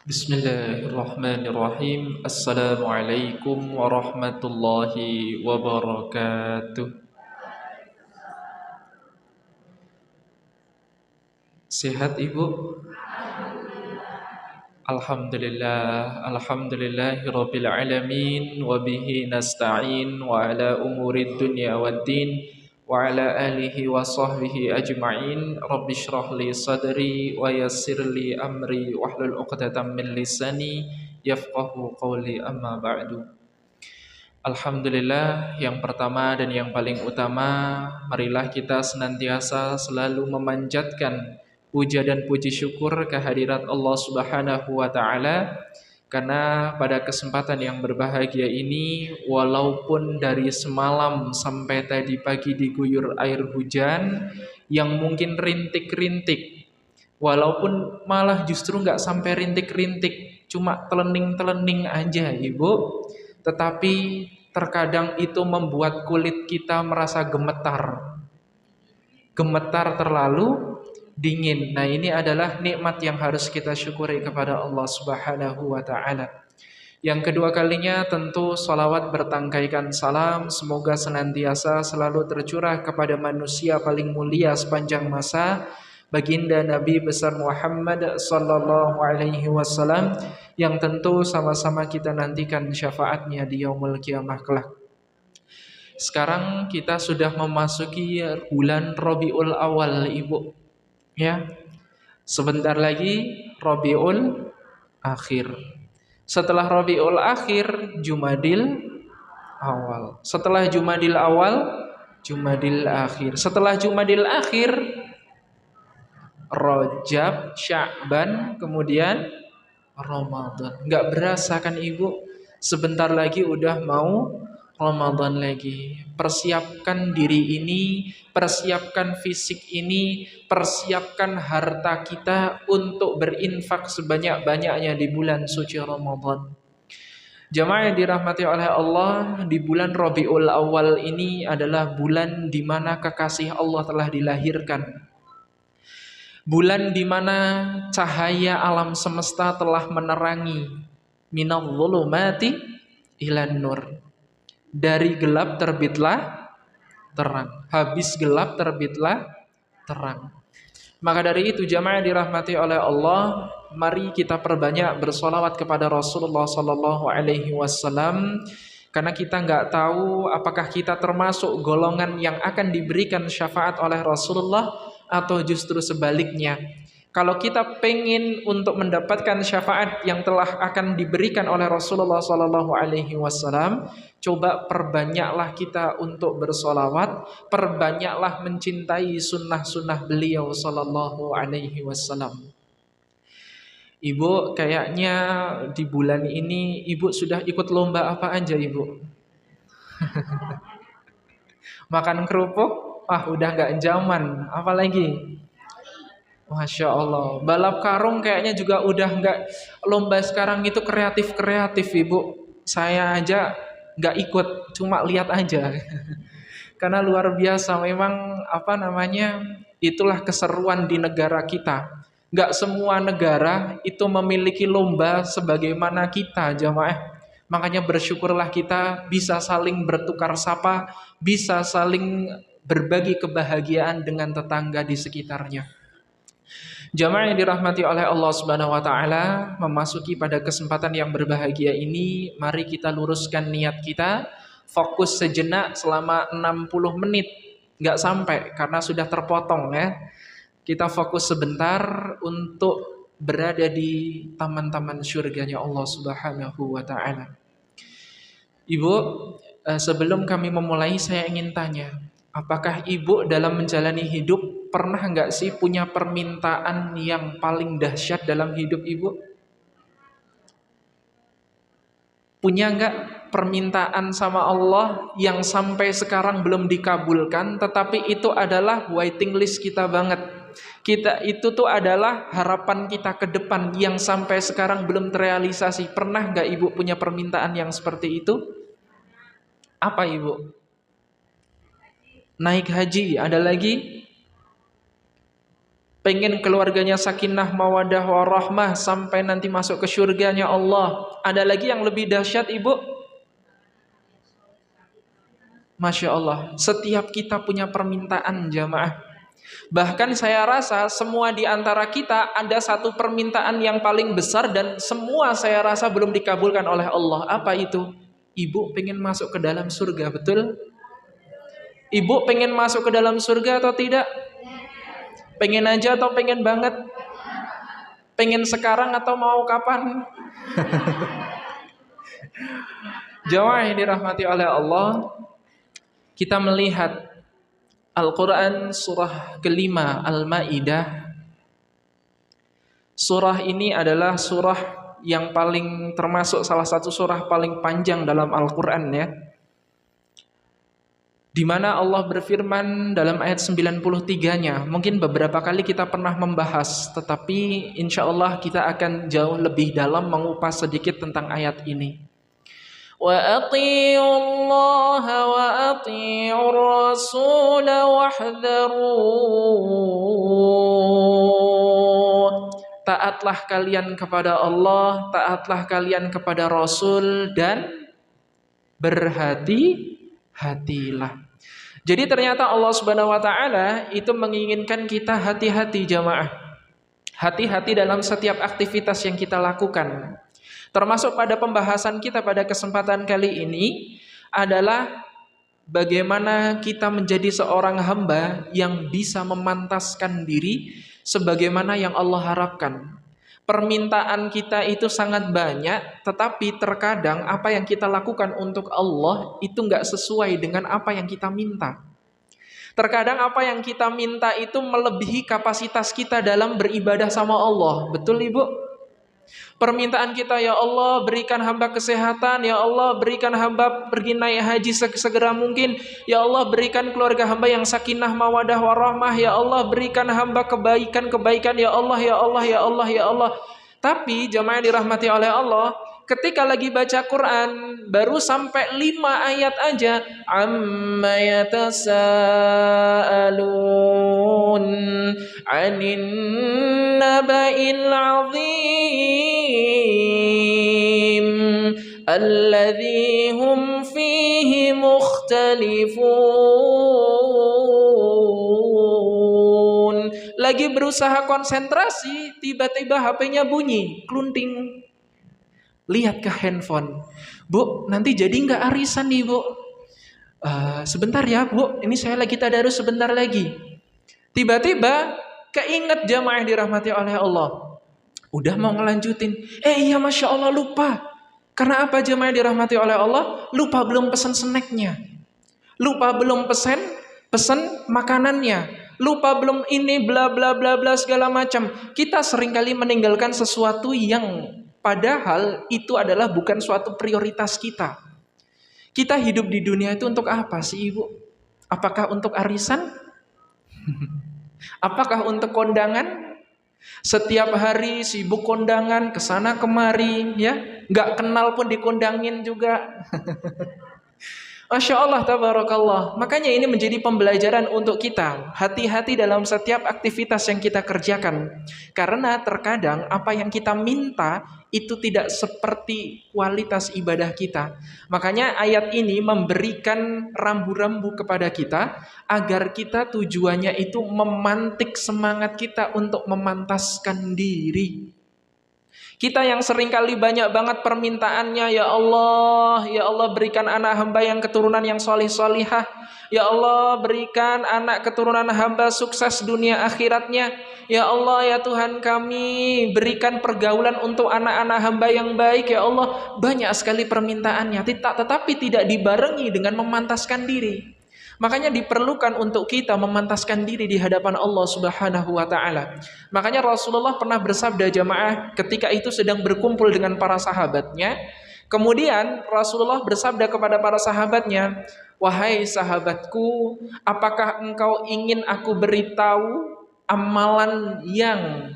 Bismillahirrahmanirrahim. Assalamualaikum warahmatullahi wabarakatuh. Sehat Ibu? Alhamdulillahirabbil alamin wa bihi nasta'in wa ala umurid dunya waddin wa ala alihi wa sahbihi ajma'in. Rabbi shrah li sadri wa yassir li amri wahlul 'uqdatam min lisani yafqahu qawli, amma ba'du. Alhamdulillah, yang pertama dan yang paling utama, marilah kita senantiasa selalu memanjatkan puja dan puji syukur kehadirat Allah Subhanahu wa taala, karena pada kesempatan yang berbahagia ini, walaupun dari semalam sampai tadi pagi diguyur air hujan yang mungkin rintik-rintik, walaupun malah justru nggak sampai rintik-rintik, cuma telening-telening aja Ibu, tetapi terkadang itu membuat kulit kita merasa gemetar. Gemetar terlalu dingin. Nah, ini adalah nikmat yang harus kita syukuri kepada Allah Subhanahu wa taala. Yang kedua kalinya tentu salawat bertangkaikan salam semoga senantiasa selalu tercurah kepada manusia paling mulia sepanjang masa, baginda Nabi besar Muhammad sallallahu alaihi wasallam, yang tentu sama-sama kita nantikan syafaatnya di yaumul kiamah kelak. Sekarang kita sudah memasuki bulan Rabiul Awal, Ibu. Ya. Sebentar lagi Rabiul Akhir. Setelah Rabiul Akhir, Jumadil Awal. Setelah Jumadil Awal, Jumadil Akhir. Setelah Jumadil Akhir, Rajab, Sya'ban, kemudian Ramadan. Nggak berasa kan Ibu? Sebentar lagi udah mau Ramadan lagi. Persiapkan diri ini, persiapkan fisik ini, persiapkan harta kita untuk berinfak sebanyak-banyaknya di bulan suci Ramadan. Jamaah yang dirahmati oleh Allah, di bulan Rabiul Awal ini adalah bulan di mana kekasih Allah telah dilahirkan. Bulan di mana cahaya alam semesta telah menerangi, minadh dhulumati ilan nur. Dari gelap terbitlah terang, habis gelap terbitlah terang. Maka dari itu jamaah dirahmati oleh Allah, mari kita perbanyak bersolawat kepada Rasulullah sallallahu alaihi wasallam, karena kita nggak tahu apakah kita termasuk golongan yang akan diberikan syafaat oleh Rasulullah atau justru sebaliknya. Kalau kita pengen untuk mendapatkan syafaat yang telah akan diberikan oleh Rasulullah sallallahu alaihi wasallam, coba perbanyaklah kita untuk bersolawat, perbanyaklah mencintai sunnah-sunnah beliau sallallahu alaihi wasallam. Ibu, kayaknya di bulan ini Ibu sudah ikut lomba apa aja Ibu? Makan kerupuk? Wah, udah nggak zaman. Apalagi? Masya Allah. Balap karung kayaknya juga udah nggak. Lomba sekarang itu kreatif-kreatif Ibu. Saya aja nggak ikut, cuma lihat aja. Karena luar biasa memang itulah keseruan di negara kita. Nggak semua negara itu memiliki lomba sebagaimana kita, jamaah. Makanya bersyukurlah kita bisa saling bertukar sapa, bisa saling berbagi kebahagiaan dengan tetangga di sekitarnya. Jamaah yang dirahmati oleh Allah Subhanahu wa taala, memasuki pada kesempatan yang berbahagia ini, mari kita luruskan niat kita, fokus sejenak selama 60 menit. Enggak sampai karena sudah terpotong ya. Kita fokus sebentar untuk berada di taman-taman syurganya Allah Subhanahu wa taala. Ibu, sebelum kami memulai saya ingin tanya, apakah Ibu dalam menjalani hidup pernah nggak sih punya permintaan yang paling dahsyat dalam hidup Ibu? Punya nggak permintaan sama Allah yang sampai sekarang belum dikabulkan, tetapi itu adalah waiting list kita banget. Kita itu tuh adalah harapan kita ke depan yang sampai sekarang belum terrealisasi. Pernah nggak Ibu punya permintaan yang seperti itu? Apa Ibu? Naik haji, ada lagi? pengen keluarganya sakinah, mawadah, warahmah sampai nanti masuk ke surganya Allah. Ada lagi yang lebih dahsyat, Ibu? Masya Allah, setiap kita punya permintaan jamaah. Bahkan saya rasa semua di antara kita ada satu permintaan yang paling besar dan semua saya rasa belum dikabulkan oleh Allah. Apa itu? Ibu pengen masuk ke dalam surga, betul? Ibu pengen masuk ke dalam surga atau tidak? Pengen aja atau pengen banget? Pengen sekarang atau mau kapan? Jamaah yang dirahmati oleh Allah, kita melihat Al-Quran surah kelima Al-Ma'idah. Surah ini adalah surah yang paling termasuk salah satu surah paling panjang dalam Al-Quran ya. Di mana Allah berfirman dalam ayat 93-nya. Mungkin beberapa kali kita pernah membahas, tetapi insya Allah kita akan jauh lebih dalam mengupas sedikit tentang ayat ini. وَأَطِيعُوا اللَّهَ وَأَطِيعُوا الرَّسُولَ وَاحْذَرُوا. Taatlah kalian kepada Allah, taatlah kalian kepada Rasul, dan berhati-hatilah. Jadi ternyata Allah Subhanahu wa taala itu menginginkan kita hati-hati jamaah. Hati-hati dalam setiap aktivitas yang kita lakukan. Termasuk pada pembahasan kita pada kesempatan kali ini adalah bagaimana kita menjadi seorang hamba yang bisa memantaskan diri sebagaimana yang Allah harapkan. Permintaan kita itu sangat banyak, tetapi terkadang apa yang kita lakukan untuk Allah itu nggak sesuai dengan apa yang kita minta. Terkadang apa yang kita minta itu melebihi kapasitas kita dalam beribadah sama Allah. Betul Ibu? Permintaan kita, ya Allah berikan hamba kesehatan, ya Allah berikan hamba pergi naik haji segera mungkin, ya Allah berikan keluarga hamba yang sakinah mawadah warahmah, ya Allah berikan hamba kebaikan-kebaikan, ya Allah ya Allah ya Allah ya Allah. Tapi jamaah dirahmati oleh Allah, ketika lagi baca Quran baru sampai 5 ayat aja, amma yatasaalun 'anin naba'il 'azim alladzi hum fihi mukhtalifun. Lagi berusaha konsentrasi, tiba-tiba HP-nya bunyi, klunting. Lihat ke handphone. Bu, nanti jadi nggak arisan nih Bu? Sebentar ya Bu, ini saya lagi tadarus sebentar lagi. Tiba-tiba keinget jamaah yang dirahmati oleh Allah. Udah mau ngelanjutin. Iya Masya Allah lupa. Karena apa jamaah yang dirahmati oleh Allah? Lupa belum pesan snacknya. Lupa belum pesen makanannya. Lupa belum ini bla bla bla bla segala macam. Kita seringkali meninggalkan sesuatu yang padahal itu adalah bukan suatu prioritas kita. Kita hidup di dunia itu untuk apa sih Ibu? Apakah untuk arisan? Apakah untuk kondangan? Setiap hari sibuk kondangan, kesana kemari, ya, nggak kenal pun dikondangin juga. Masya Allah, tabarakallah. Makanya ini menjadi pembelajaran untuk kita. Hati-hati dalam setiap aktivitas yang kita kerjakan. Karena terkadang apa yang kita minta itu tidak seperti kualitas ibadah kita. Makanya ayat ini memberikan rambu-rambu kepada kita agar kita tujuannya itu memantik semangat kita untuk memantaskan diri. Kita yang seringkali banyak banget permintaannya, ya Allah berikan anak hamba yang keturunan yang solih-solihah, ya Allah berikan anak keturunan hamba sukses dunia akhiratnya, ya Allah ya Tuhan kami berikan pergaulan untuk anak-anak hamba yang baik, ya Allah. Banyak sekali permintaannya, tetapi tidak dibarengi dengan memantaskan diri. Makanya diperlukan untuk kita memantaskan diri di hadapan Allah Subhanahu wa taala. Makanya Rasulullah pernah bersabda jamaah ketika itu sedang berkumpul dengan para sahabatnya. Kemudian Rasulullah bersabda kepada para sahabatnya, "Wahai sahabatku, apakah engkau ingin aku beritahu amalan yang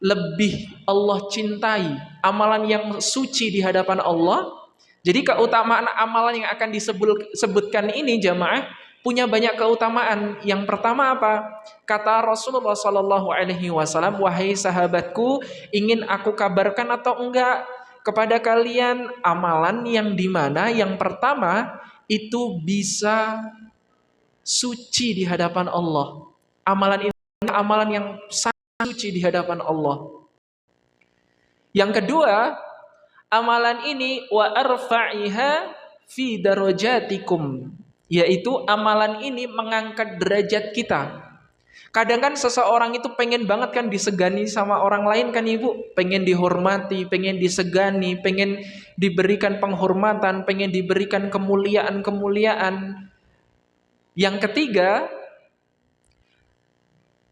lebih Allah cintai, amalan yang suci di hadapan Allah?" Jadi keutamaan amalan yang akan disebutkan ini jamaah punya banyak keutamaan. Yang pertama apa? Kata Rasulullah Shallallahu Alaihi Wasallam, wahai sahabatku, ingin aku kabarkan atau enggak kepada kalian amalan yang dimana yang pertama itu bisa suci di hadapan Allah. Amalan ini amalan yang sangat suci di hadapan Allah. Yang kedua, amalan ini wa arfa'iha fi darajatikum, yaitu amalan ini mengangkat derajat kita. Kadang kan seseorang itu pengen banget kan disegani sama orang lain kan Ibu, pengen dihormati, pengen disegani, pengen diberikan penghormatan, pengen diberikan kemuliaan-kemuliaan. Yang ketiga,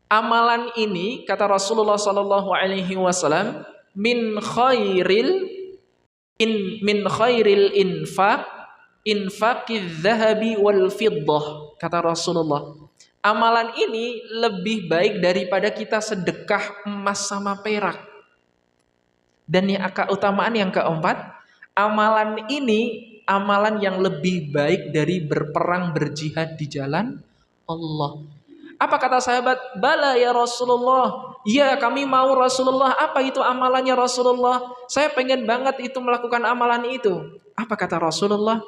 amalan ini kata Rasulullah Shallallahu Alaihi Wasallam min khairil infaqiz zahabi wal fiddah, kata Rasulullah. Amalan ini lebih baik daripada kita sedekah emas sama perak. Dan yang keutamaan yang keempat, amalan ini amalan yang lebih baik dari berperang berjihad di jalan Allah. Apa kata sahabat? Bala ya Rasulullah. Ya kami mau Rasulullah. Apa itu amalannya Rasulullah? Saya pengen banget itu melakukan amalan itu. Apa kata Rasulullah?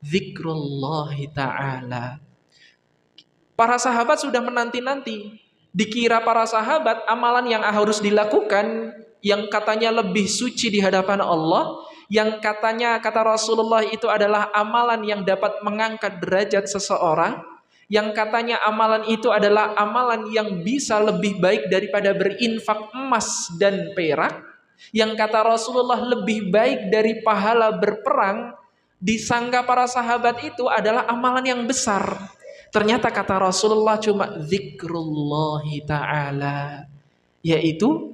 Zikrullahi ta'ala. Para sahabat sudah menanti-nanti. Dikira para sahabat amalan yang harus dilakukan yang katanya lebih suci di hadapan Allah, yang katanya kata Rasulullah itu adalah amalan yang dapat mengangkat derajat seseorang, yang katanya amalan itu adalah amalan yang bisa lebih baik daripada berinfak emas dan perak, yang kata Rasulullah lebih baik dari pahala berperang, disangka para sahabat itu adalah amalan yang besar. Ternyata kata Rasulullah cuma zikrullahi ta'ala, yaitu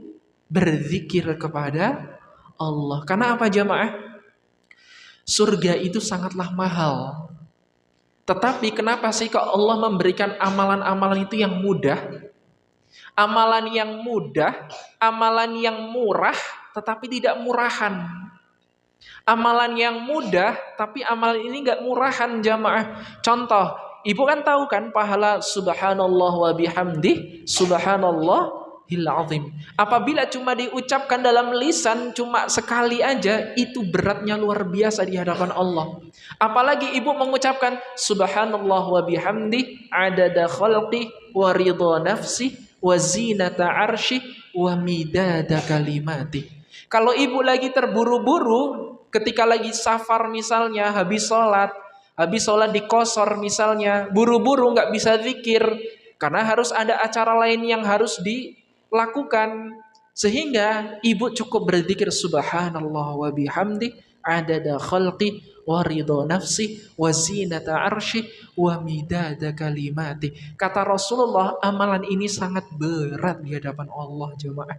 berzikir kepada Allah. Karena apa jamaah? Surga itu sangatlah mahal. Tetapi kenapa sih kok Allah memberikan amalan-amalan itu yang mudah? Amalan yang mudah, amalan yang murah, tetapi tidak murahan. Amalan yang mudah, tapi amalan ini gak murahan jamaah. Contoh, Ibu kan tahu kan pahala subhanallah wa bihamdih, subhanallahil azim. Apabila cuma diucapkan dalam lisan cuma sekali aja, itu beratnya luar biasa di hadapan Allah. Apalagi ibu mengucapkan subhanallah wa bihamdih adada khalqi wa ridha nafsi wa zinata arshi wa midada kalimati. Kalau ibu lagi terburu-buru ketika lagi safar misalnya, habis sholat di qashar misalnya, buru-buru nggak bisa zikir karena harus ada acara lain yang harus dilakukan, sehingga ibu cukup berzikir subhanallah wa bihamdi adada khalqi wa ridha nafsi wa zinata arsy wa midada kalimati. Kata Rasulullah, amalan ini sangat berat di hadapan Allah jemaah.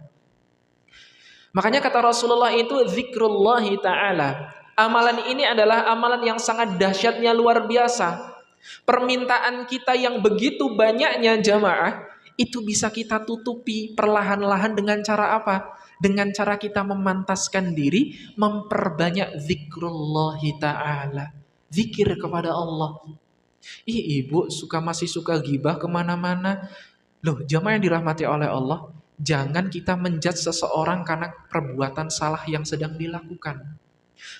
Makanya kata Rasulullah itu zikrullahi ta'ala. Amalan ini adalah amalan yang sangat dahsyatnya luar biasa. Permintaan kita yang begitu banyaknya jamaah, itu bisa kita tutupi perlahan-lahan dengan cara apa? Dengan cara kita memantaskan diri, memperbanyak zikrullahi ta'ala. Zikir kepada Allah. Ibu masih suka gibah kemana-mana. Loh jamaah yang dirahmati oleh Allah, jangan kita menjudge seseorang karena perbuatan salah yang sedang dilakukan.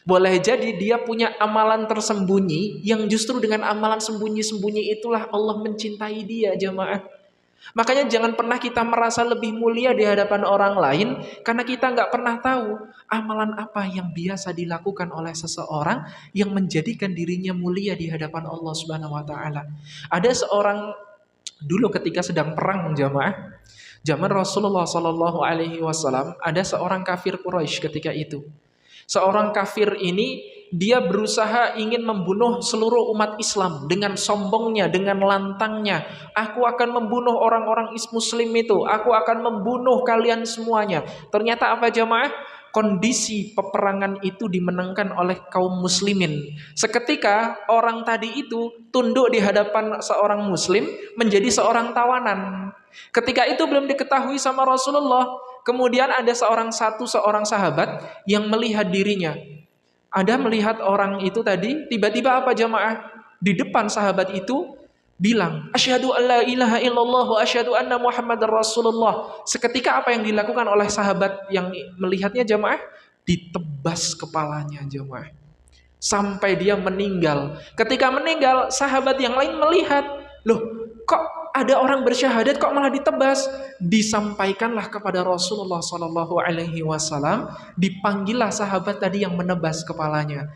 Boleh jadi dia punya amalan tersembunyi yang justru dengan amalan sembunyi-sembunyi itulah Allah mencintai dia jamaah. Makanya jangan pernah kita merasa lebih mulia di hadapan orang lain karena kita nggak pernah tahu amalan apa yang biasa dilakukan oleh seseorang yang menjadikan dirinya mulia di hadapan Allah Subhanahu wa taala. Ada seorang dulu ketika sedang perang jamaah, zaman Rasulullah Shallallahu alaihi wasallam, ada seorang kafir Quraisy ketika itu. Seorang kafir ini dia berusaha ingin membunuh seluruh umat Islam dengan sombongnya, dengan lantangnya. Aku akan membunuh orang-orang Muslim itu. Aku akan membunuh kalian semuanya. Ternyata apa jamaah? Kondisi peperangan itu dimenangkan oleh kaum muslimin. Seketika orang tadi itu tunduk di hadapan seorang muslim menjadi seorang tawanan. Ketika itu belum diketahui sama Rasulullah. Kemudian ada seorang sahabat yang melihat dirinya. Ada melihat orang itu tadi, tiba-tiba apa jamaah? Di depan sahabat itu bilang, asyhadu an la ilaha illallah wa asyhadu anna Muhammadar Rasulullah. Seketika apa yang dilakukan oleh sahabat yang melihatnya jamaah? Ditebas kepalanya jamaah. Sampai dia meninggal. Ketika meninggal, sahabat yang lain melihat, loh, kok ada orang bersyahadat kok malah ditebas? Disampaikanlah kepada Rasulullah Shallallahu Alaihi Wasallam, dipanggillah sahabat tadi yang menebas kepalanya.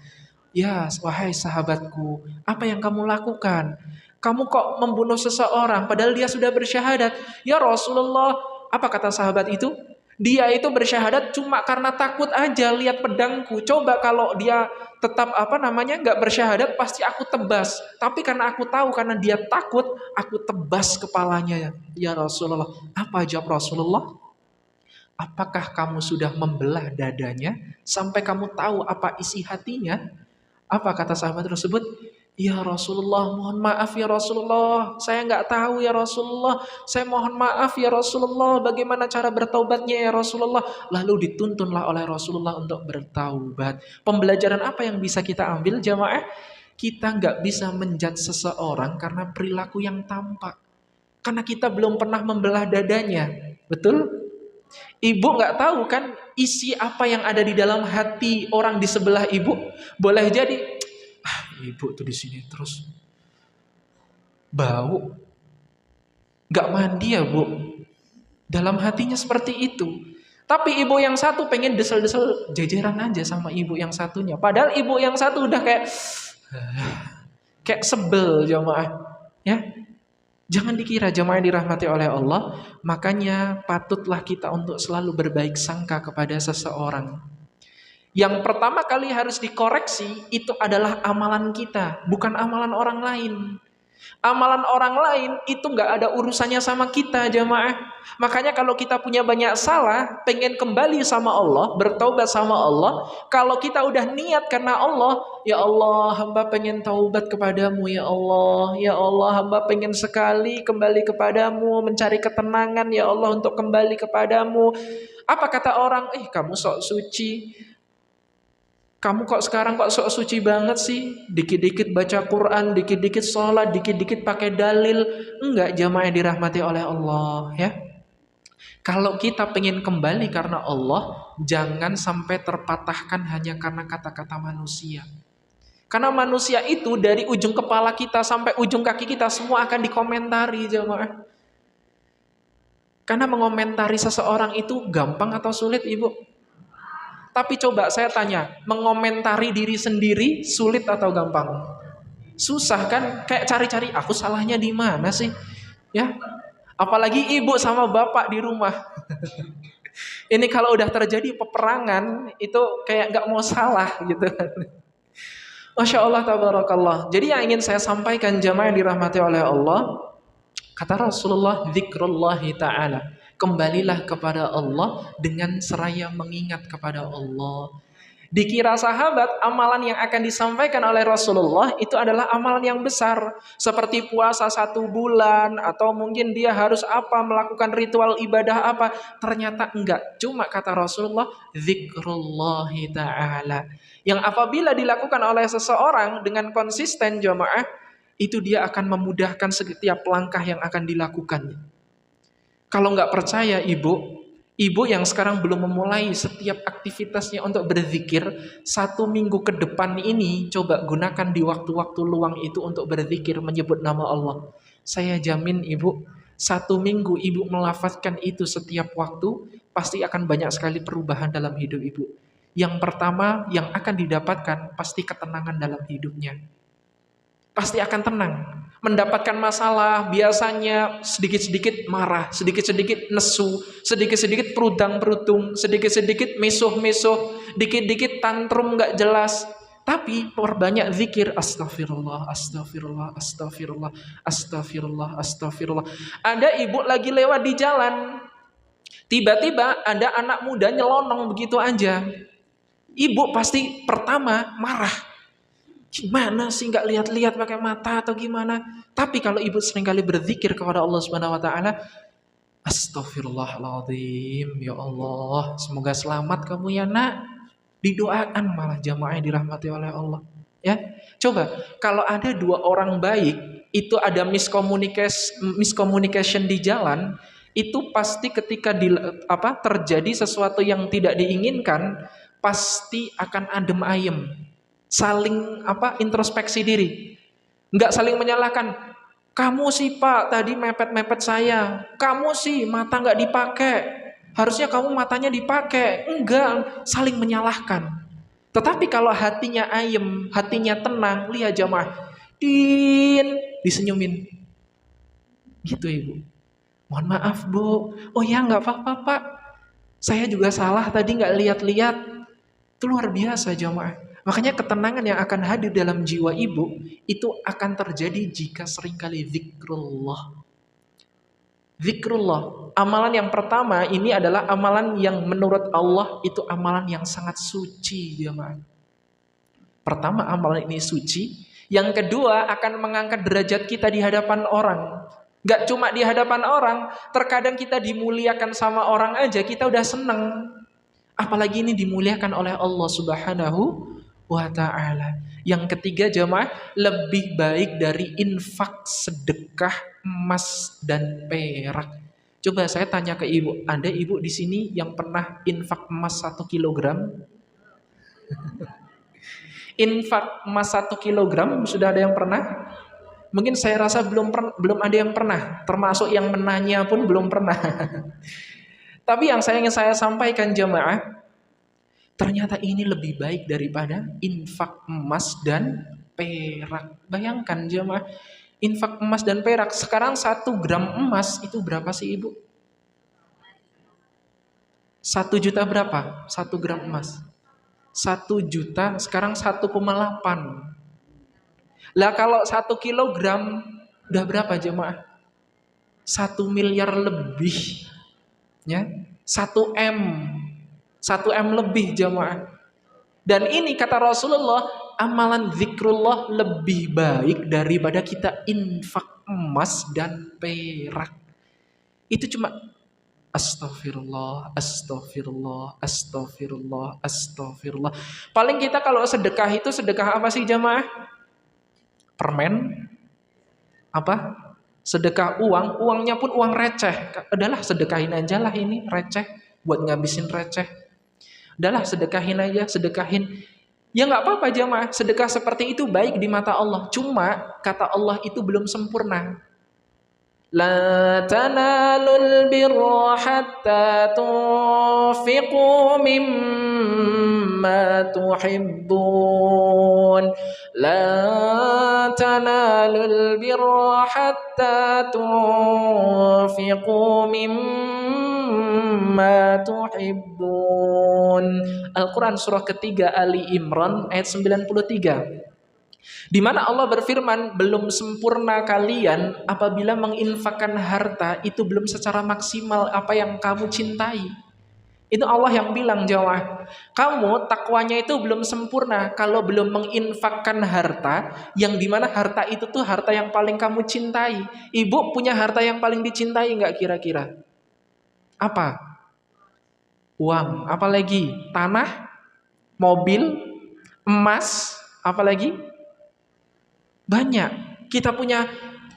Ya, wahai sahabatku, apa yang kamu lakukan? Kamu kok membunuh seseorang padahal dia sudah bersyahadat? Ya Rasulullah, apa kata sahabat itu? Dia itu bersyahadat cuma karena takut aja lihat pedangku. Coba kalau dia tetap nggak bersyahadat, pasti aku tebas. Tapi karena aku tahu karena dia takut, aku tebas kepalanya. Ya Rasulullah. Apa jawab Rasulullah? Apakah kamu sudah membelah dadanya sampai kamu tahu apa isi hatinya? Apa kata sahabat tersebut? Ya Rasulullah, mohon maaf ya Rasulullah, saya nggak tahu ya Rasulullah, saya mohon maaf ya Rasulullah, bagaimana cara bertaubatnya ya Rasulullah. Lalu dituntunlah oleh Rasulullah untuk bertaubat. Pembelajaran apa yang bisa kita ambil jamaah? Kita nggak bisa menjudge seseorang karena perilaku yang tampak, karena kita belum pernah membelah dadanya, betul? Ibu nggak tahu kan isi apa yang ada di dalam hati orang di sebelah ibu. Boleh jadi ibu tuh di sini terus bau, nggak mandi ya bu. Dalam hatinya seperti itu. Tapi ibu yang satu pengen desel-desel jejeran aja sama ibu yang satunya. Padahal ibu yang satu udah kayak sebel jamaah. Ya, jangan dikira jamaah yang dirahmati oleh Allah. Makanya patutlah kita untuk selalu berbaik sangka kepada seseorang. Yang pertama kali harus dikoreksi itu adalah amalan kita, bukan amalan orang lain. Amalan orang lain itu nggak ada urusannya sama kita jamaah. Makanya kalau kita punya banyak salah, pengen kembali sama Allah, bertaubat sama Allah, kalau kita udah niat karena Allah, ya Allah hamba pengen taubat kepadamu ya Allah, ya Allah hamba pengen sekali kembali kepadamu, mencari ketenangan ya Allah untuk kembali kepadamu. Apa kata orang? Kamu sok suci. Kamu kok sekarang kok sok suci banget sih? Dikit-dikit baca Quran, dikit-dikit sholat, dikit-dikit pakai dalil. Enggak, jamaah yang dirahmati oleh Allah ya. Kalau kita pengen kembali karena Allah, jangan sampai terpatahkan hanya karena kata-kata manusia. Karena manusia itu dari ujung kepala kita sampai ujung kaki kita semua akan dikomentari jamaah. Karena mengomentari seseorang itu gampang atau sulit ibu? Tapi coba saya tanya, mengomentari diri sendiri sulit atau gampang? Susah kan? Kayak cari-cari aku salahnya di mana sih? Ya. Apalagi ibu sama bapak di rumah. Ini kalau udah terjadi peperangan itu kayak nggak mau salah gitu. Masya Allah tabarakallah. Jadi yang ingin saya sampaikan jamaah yang dirahmati oleh Allah, kata Rasulullah, dzikrullahi ta'ala. Kembalilah kepada Allah dengan seraya mengingat kepada Allah. Dikira sahabat, amalan yang akan disampaikan oleh Rasulullah itu adalah amalan yang besar. Seperti puasa 1 bulan, atau mungkin dia harus melakukan ritual ibadah apa. Ternyata enggak. Cuma kata Rasulullah, dzikrullahi ta'ala. Yang apabila dilakukan oleh seseorang dengan konsisten jamaah, itu dia akan memudahkan setiap langkah yang akan dilakukannya. Kalau nggak percaya ibu yang sekarang belum memulai setiap aktivitasnya untuk berzikir, 1 minggu ke depan ini coba gunakan di waktu-waktu luang itu untuk berzikir menyebut nama Allah. Saya jamin ibu, 1 minggu ibu melafazkan itu setiap waktu, pasti akan banyak sekali perubahan dalam hidup ibu. Yang pertama yang akan didapatkan pasti ketenangan dalam hidupnya. Pasti akan tenang. Mendapatkan masalah biasanya sedikit-sedikit marah, sedikit-sedikit nesu, sedikit-sedikit perudang-perudung, sedikit-sedikit mesuh-mesuh, dikit-dikit tantrum gak jelas. Tapi perbanyak zikir, astagfirullah, astagfirullah, astagfirullah, astagfirullah, astagfirullah. Ada ibu lagi lewat di jalan, tiba-tiba ada anak muda nyelonong begitu aja. Ibu pasti pertama marah. Gimana sih nggak lihat-lihat pakai mata atau gimana? Tapi kalau ibu seringkali berzikir kepada Allah Subhanahu Wa Taala, Astaghfirullahaladzim, ya Allah, semoga selamat kamu ya nak. Didoakan malah jamaah yang dirahmati oleh Allah. Ya, coba kalau ada 2 orang baik itu ada miscommunication di jalan, itu pasti ketika terjadi sesuatu yang tidak diinginkan, pasti akan adem ayem. Saling introspeksi diri. Enggak saling menyalahkan. Kamu sih Pak tadi mepet-mepet saya. Kamu sih mata enggak dipakai. Harusnya kamu matanya dipakai. Enggak, saling menyalahkan. Tetapi kalau hatinya ayem, hatinya tenang, lihat jamaah, disenyumin. Gitu Ibu. Mohon maaf Bu. Oh ya nggak apa-apa Pak. Saya juga salah tadi nggak lihat-lihat. Itu luar biasa jamaah. Makanya ketenangan yang akan hadir dalam jiwa ibu itu akan terjadi jika seringkali zikrullah. Zikrullah. Amalan yang pertama ini adalah amalan yang menurut Allah itu amalan yang sangat suci jemaah. Pertama amalan ini suci. Yang kedua akan mengangkat derajat kita di hadapan orang. Gak cuma di hadapan orang, terkadang kita dimuliakan sama orang aja kita udah seneng. Apalagi ini dimuliakan oleh Allah Subhanahu wa ta'ala. Yang ketiga jemaah, lebih baik dari infak sedekah emas dan perak. Coba saya tanya ke ibu, ada ibu di sini yang pernah infak emas 1 kilogram? Infak emas 1 kilogram sudah ada yang pernah? Mungkin saya rasa belum ada yang pernah, termasuk yang menanya pun belum pernah. Tapi yang ingin saya sampaikan jemaah, ternyata ini lebih baik daripada infak emas dan perak. Bayangkan jemaah, infak emas dan perak. Sekarang 1 gram emas itu berapa sih ibu? 1 juta berapa? 1 gram emas. 1 juta sekarang 1,8. Lah kalau 1 kilogram udah berapa jemaah? 1 miliar lebih. Ya, 1 M. 1 M lebih jemaah. Dan ini kata Rasulullah, amalan zikrullah lebih baik daripada kita infak emas dan perak. Itu cuma astagfirullah, astagfirullah, astagfirullah, astagfirullah. Paling kita kalau sedekah itu sedekah apa sih jemaah? Permen? Apa? Sedekah uang, uangnya pun uang receh. Adalah sedekahin aja lah ini receh, buat ngabisin receh. Udahlah sedekahin aja, sedekahin. Ya nggak apa-apa jemaah, sedekah seperti itu baik di mata Allah. Cuma kata Allah itu belum sempurna. La tanalul birra hatta tunfiqu mimma tuhibbun. La tanalul birra hatta tunfiqu mimma tuhibbun. Al-Quran surah ketiga Ali Imran ayat 93. Di mana Allah berfirman, belum sempurna kalian apabila menginfakkan harta itu belum secara maksimal apa yang kamu cintai. Itu Allah yang bilang jawab, kamu takwanya itu belum sempurna kalau belum menginfakkan harta yang dimana harta itu tuh harta yang paling kamu cintai. Ibu punya harta yang paling dicintai nggak kira-kira? Apa? Uang, apalagi? Tanah, mobil, emas, apalagi? Banyak. Kita punya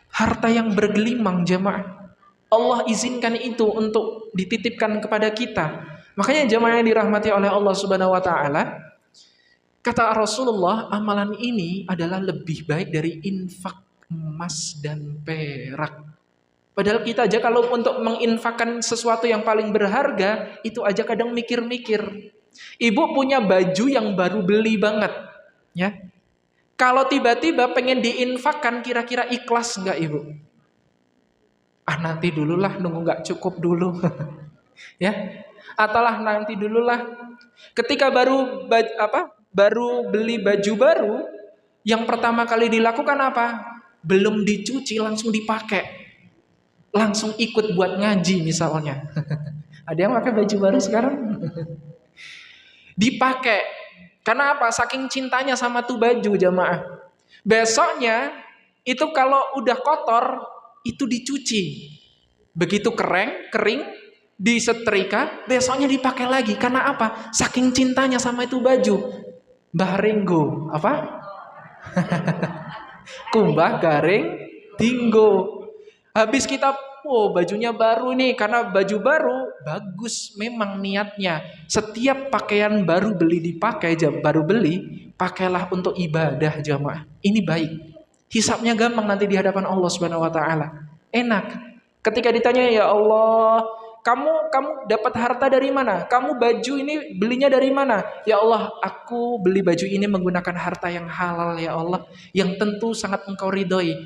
harta yang bergelimang jemaah. Allah izinkan itu untuk dititipkan kepada kita. Makanya jemaah yang dirahmati oleh Allah Subhanahu wa taala, kata Rasulullah, amalan ini adalah lebih baik dari infak emas dan perak. Padahal kita aja kalau untuk menginfakkan sesuatu yang paling berharga, itu aja kadang mikir-mikir. Ibu punya baju yang baru beli banget, ya. Kalau tiba-tiba pengen diinfakkan, kira-kira ikhlas nggak ibu? Nanti dululah, nunggu nggak cukup dulu, ya? Atalah nanti dululah. Ketika baru beli baju baru, yang pertama kali dilakukan apa? Belum dicuci langsung dipakai, langsung ikut buat ngaji misalnya. Ada yang pakai baju baru sekarang? Dipakai. Karena apa? Saking cintanya sama tuh baju jamaah. Besoknya itu kalau udah kotor itu dicuci. Begitu kering, disetrika, besoknya dipakai lagi. Karena apa? Saking cintanya sama itu baju. Mbah Ringgo, apa? Kumbah garing tinggo. Habis kita, oh bajunya baru nih, karena baju baru bagus memang niatnya. Setiap pakaian baru dipakai, baru beli, pakailah untuk ibadah jamaah. Ini baik. Hisabnya gampang nanti di hadapan Allah Subhanahu wa taala. Enak. Ketika ditanya, ya Allah, kamu dapat harta dari mana? Kamu baju ini belinya dari mana? Ya Allah, aku beli baju ini menggunakan harta yang halal ya Allah, yang tentu sangat Engkau ridhoi.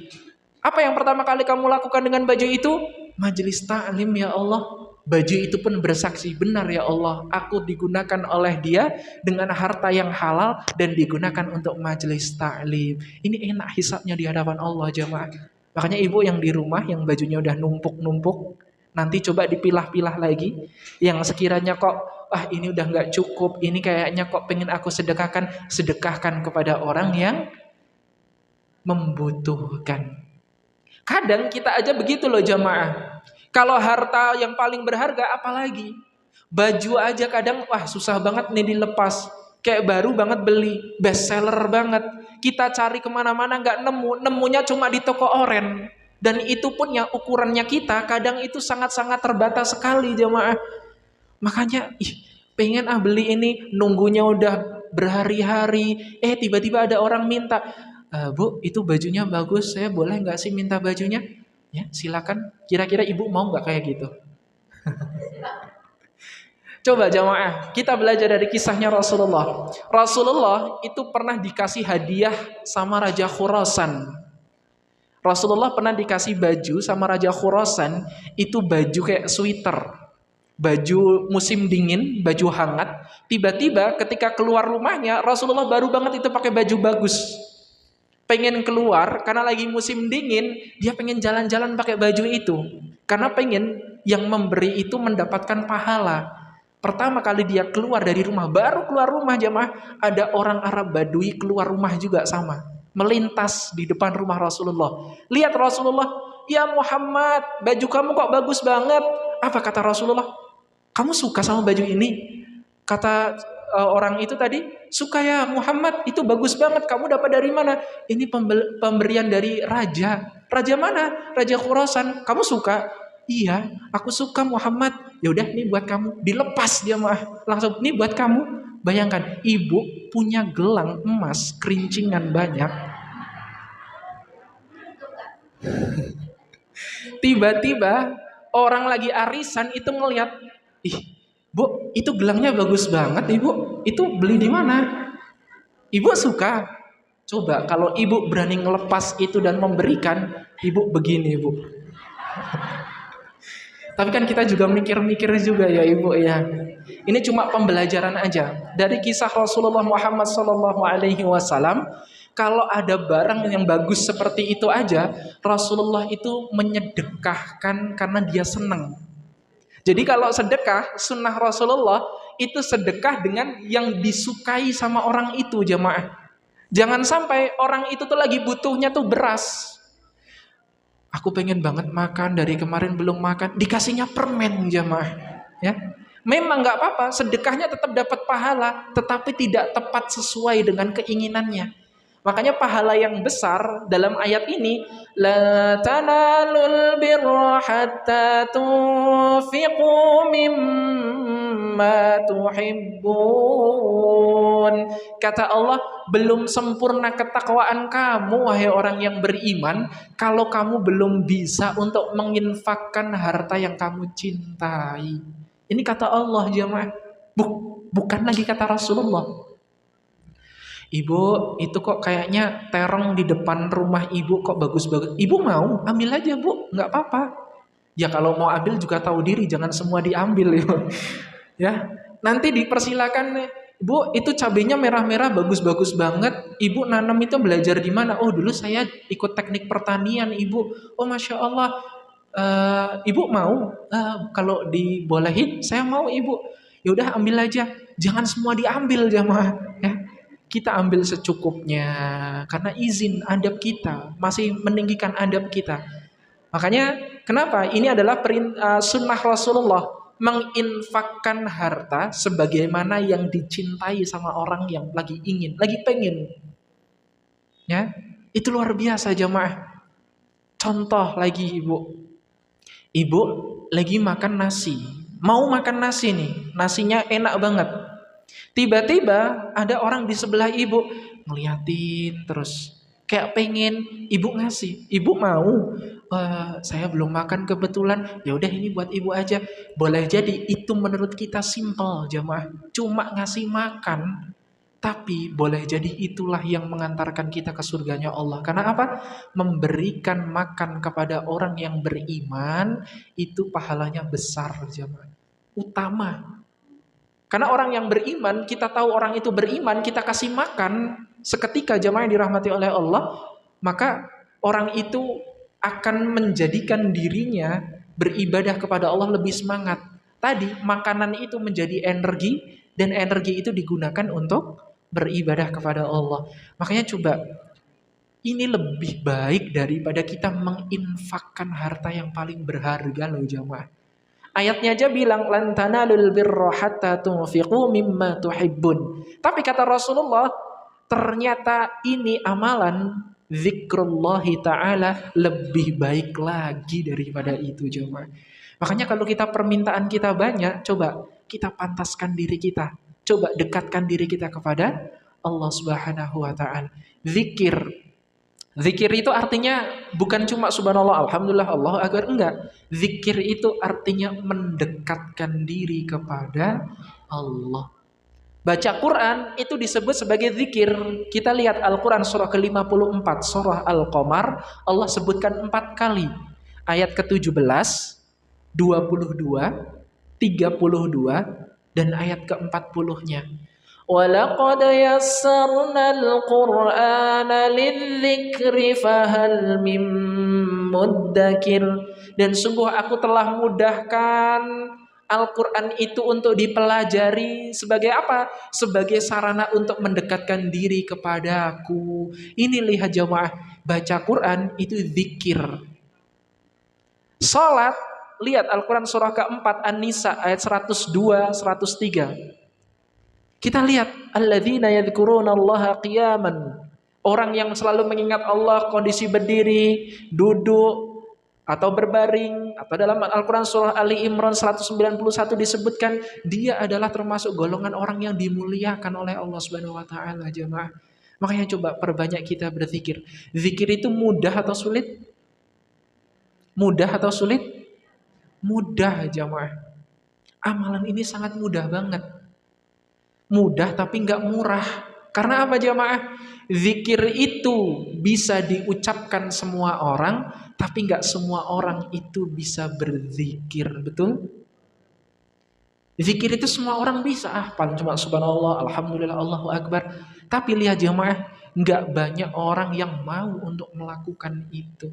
Apa yang pertama kali kamu lakukan dengan baju itu? Majelis ta'lim ya Allah. Baju itu pun bersaksi, benar ya Allah, aku digunakan oleh dia dengan harta yang halal dan digunakan untuk majelis ta'lim. Ini enak hisabnya di hadapan Allah jemaah. Makanya ibu yang di rumah yang bajunya udah numpuk-numpuk, nanti coba dipilah-pilah lagi. Yang sekiranya kok, ini udah gak cukup, ini kayaknya kok pengen aku sedekahkan, sedekahkan kepada orang yang membutuhkan. Kadang kita aja begitu loh jamaah. Kalau harta yang paling berharga apalagi? Baju aja kadang susah banget nih dilepas. Kayak baru banget beli, best seller banget. Kita cari kemana-mana gak nemu, nemunya cuma di toko oren. Dan itu pun yang ukurannya kita kadang itu sangat-sangat terbatas sekali jamaah. Makanya pengen beli ini, nunggunya udah berhari-hari. Tiba-tiba ada orang minta, Bu, itu bajunya bagus, saya boleh nggak sih minta bajunya? Ya, silakan. Kira-kira ibu mau nggak kayak gitu? Coba jamaah, kita belajar dari kisahnya Rasulullah. Rasulullah itu pernah dikasih hadiah sama Raja Khurasan. Rasulullah pernah dikasih baju sama Raja Khurasan, itu baju kayak sweater. Baju musim dingin, baju hangat. Tiba-tiba ketika keluar rumahnya, Rasulullah baru banget itu pakai baju bagus. Pengen keluar karena lagi musim dingin, dia pengen jalan-jalan pakai baju itu. Karena pengen yang memberi itu mendapatkan pahala. Pertama kali dia keluar dari rumah, baru keluar rumah jamaah, ada orang Arab Badui keluar rumah juga sama. Melintas di depan rumah Rasulullah. Lihat Rasulullah, ya Muhammad, baju kamu kok bagus banget. Apa kata Rasulullah? Kamu suka sama baju ini? Kata orang itu tadi, suka ya Muhammad, itu bagus banget, kamu dapat dari mana? Ini pemberian dari raja. Raja mana? Raja Khurasan. Kamu suka? Iya, aku suka Muhammad. Ya udah, nih buat kamu. Dilepas dia langsung, nih buat kamu. Bayangkan, ibu punya gelang emas kerincingan banyak. Tiba-tiba orang lagi arisan itu ngelihat, Bu, itu gelangnya bagus banget, Ibu. Itu beli di mana? Ibu suka. Coba kalau ibu berani ngelepas itu dan memberikan, ibu begini, Bu. Tapi kan kita juga mikir-mikir juga ya, Ibu ya. Ini cuma pembelajaran aja dari kisah Rasulullah Muhammad SAW. Kalau ada barang yang bagus seperti itu aja, Rasulullah itu menyedekahkan karena dia senang. Jadi kalau sedekah, sunnah Rasulullah itu sedekah dengan yang disukai sama orang itu jamaah. Jangan sampai orang itu tuh lagi butuhnya tuh beras. Aku pengen banget makan, dari kemarin belum makan, dikasihnya permen jamaah. Ya, memang nggak apa-apa, sedekahnya tetap dapat pahala, tetapi tidak tepat sesuai dengan keinginannya. Makanya pahala yang besar dalam ayat ini, la tanalul birra hatta tunfiqu mimma tuhibbun. Kata Allah, belum sempurna ketakwaan kamu wahai orang yang beriman kalau kamu belum bisa untuk menginfakkan harta yang kamu cintai. Ini kata Allah jemaah, bukan lagi kata Rasulullah. Ibu, itu kok kayaknya terong di depan rumah ibu kok bagus-bagus. Ibu mau? Ambil aja bu, nggak apa-apa. Ya kalau mau ambil juga tahu diri, jangan semua diambil ya. Ya, nanti dipersilakan nih. Bu, itu cabenya merah-merah bagus-bagus banget. Ibu nanam itu belajar di mana? Oh dulu saya ikut teknik pertanian ibu. Oh masya Allah. Ibu mau? Kalau dibolehin, saya mau ibu. Ya udah ambil aja. Jangan semua diambil jamaah. Ya. Kita ambil secukupnya karena izin adab kita masih meninggikan adab kita. Makanya kenapa ini adalah sunnah Rasulullah, menginfakkan harta sebagaimana yang dicintai sama orang yang lagi ingin, lagi pengen. Ya, itu luar biasa jamaah. Contoh lagi ibu lagi makan nasi, mau makan nasi nih, nasinya enak banget. Tiba-tiba ada orang di sebelah ibu ngeliatin terus, kayak pengen ibu ngasih. Ibu mau, saya belum makan kebetulan, ya udah ini buat ibu aja. Boleh jadi itu menurut kita simple jamaah, cuma ngasih makan. Tapi boleh jadi itulah yang mengantarkan kita ke surganya Allah. Karena apa? Memberikan makan kepada orang yang beriman itu pahalanya besar jamaah. Utama. Karena orang yang beriman, kita tahu orang itu beriman, kita kasih makan seketika jamaah yang dirahmati oleh Allah, maka orang itu akan menjadikan dirinya beribadah kepada Allah lebih semangat. Tadi makanan itu menjadi energi dan energi itu digunakan untuk beribadah kepada Allah. Makanya coba ini lebih baik daripada kita menginfakkan harta yang paling berharga loh jamaah. Ayatnya aja bilang lan tanalul birra hatta tunfiqu mimma tuhibbun. Tapi kata Rasulullah, ternyata ini amalan zikrullahi ta'ala lebih baik lagi daripada itu jemaah. Makanya kalau kita permintaan kita banyak, coba kita pantaskan diri kita. Coba dekatkan diri kita kepada Allah Subhanahu wa taala. Zikir. Zikir itu artinya bukan cuma subhanallah, alhamdulillah, Allahu akbar, enggak. Zikir itu artinya mendekatkan diri kepada Allah. Baca Quran itu disebut sebagai zikir. Kita lihat Al-Quran surah ke-54, surah Al-Qamar, Allah sebutkan 4 kali. Ayat ke-17, 22, 32, dan ayat ke-40-nya. وَلَقَدْ يَسَّرْنَا الْقُرْآنَ لِلذِّكْرِ فَهَلْ مِن مُّدَّكِرٍ. Dan sungguh aku telah mudahkan Al-Quran itu untuk dipelajari sebagai apa? Sebagai sarana untuk mendekatkan diri kepadaku. Ini lihat jamaah, baca Quran itu zikir. Salat, lihat Al-Quran surah ke-4 An-Nisa ayat 102, 103. Kita lihat alladzina yadhkurunallaha qiyaman. Orang yang selalu mengingat Allah kondisi berdiri, duduk, atau berbaring. Atau dalam Al-Quran surah Ali Imran 191 disebutkan dia adalah termasuk golongan orang yang dimuliakan oleh Allah Subhanahu wa taala jemaah. Makanya coba perbanyak kita berzikir. Zikir itu mudah atau sulit? Mudah atau sulit? Mudah jemaah. Amalan ini sangat mudah banget. Mudah tapi nggak murah. Karena apa jamaah? Zikir itu bisa diucapkan semua orang, tapi nggak semua orang itu bisa berzikir, betul? Zikir itu semua orang bisa, paling cuma subhanallah, alhamdulillah, Allahu akbar. Tapi lihat jamaah, nggak banyak orang yang mau untuk melakukan itu.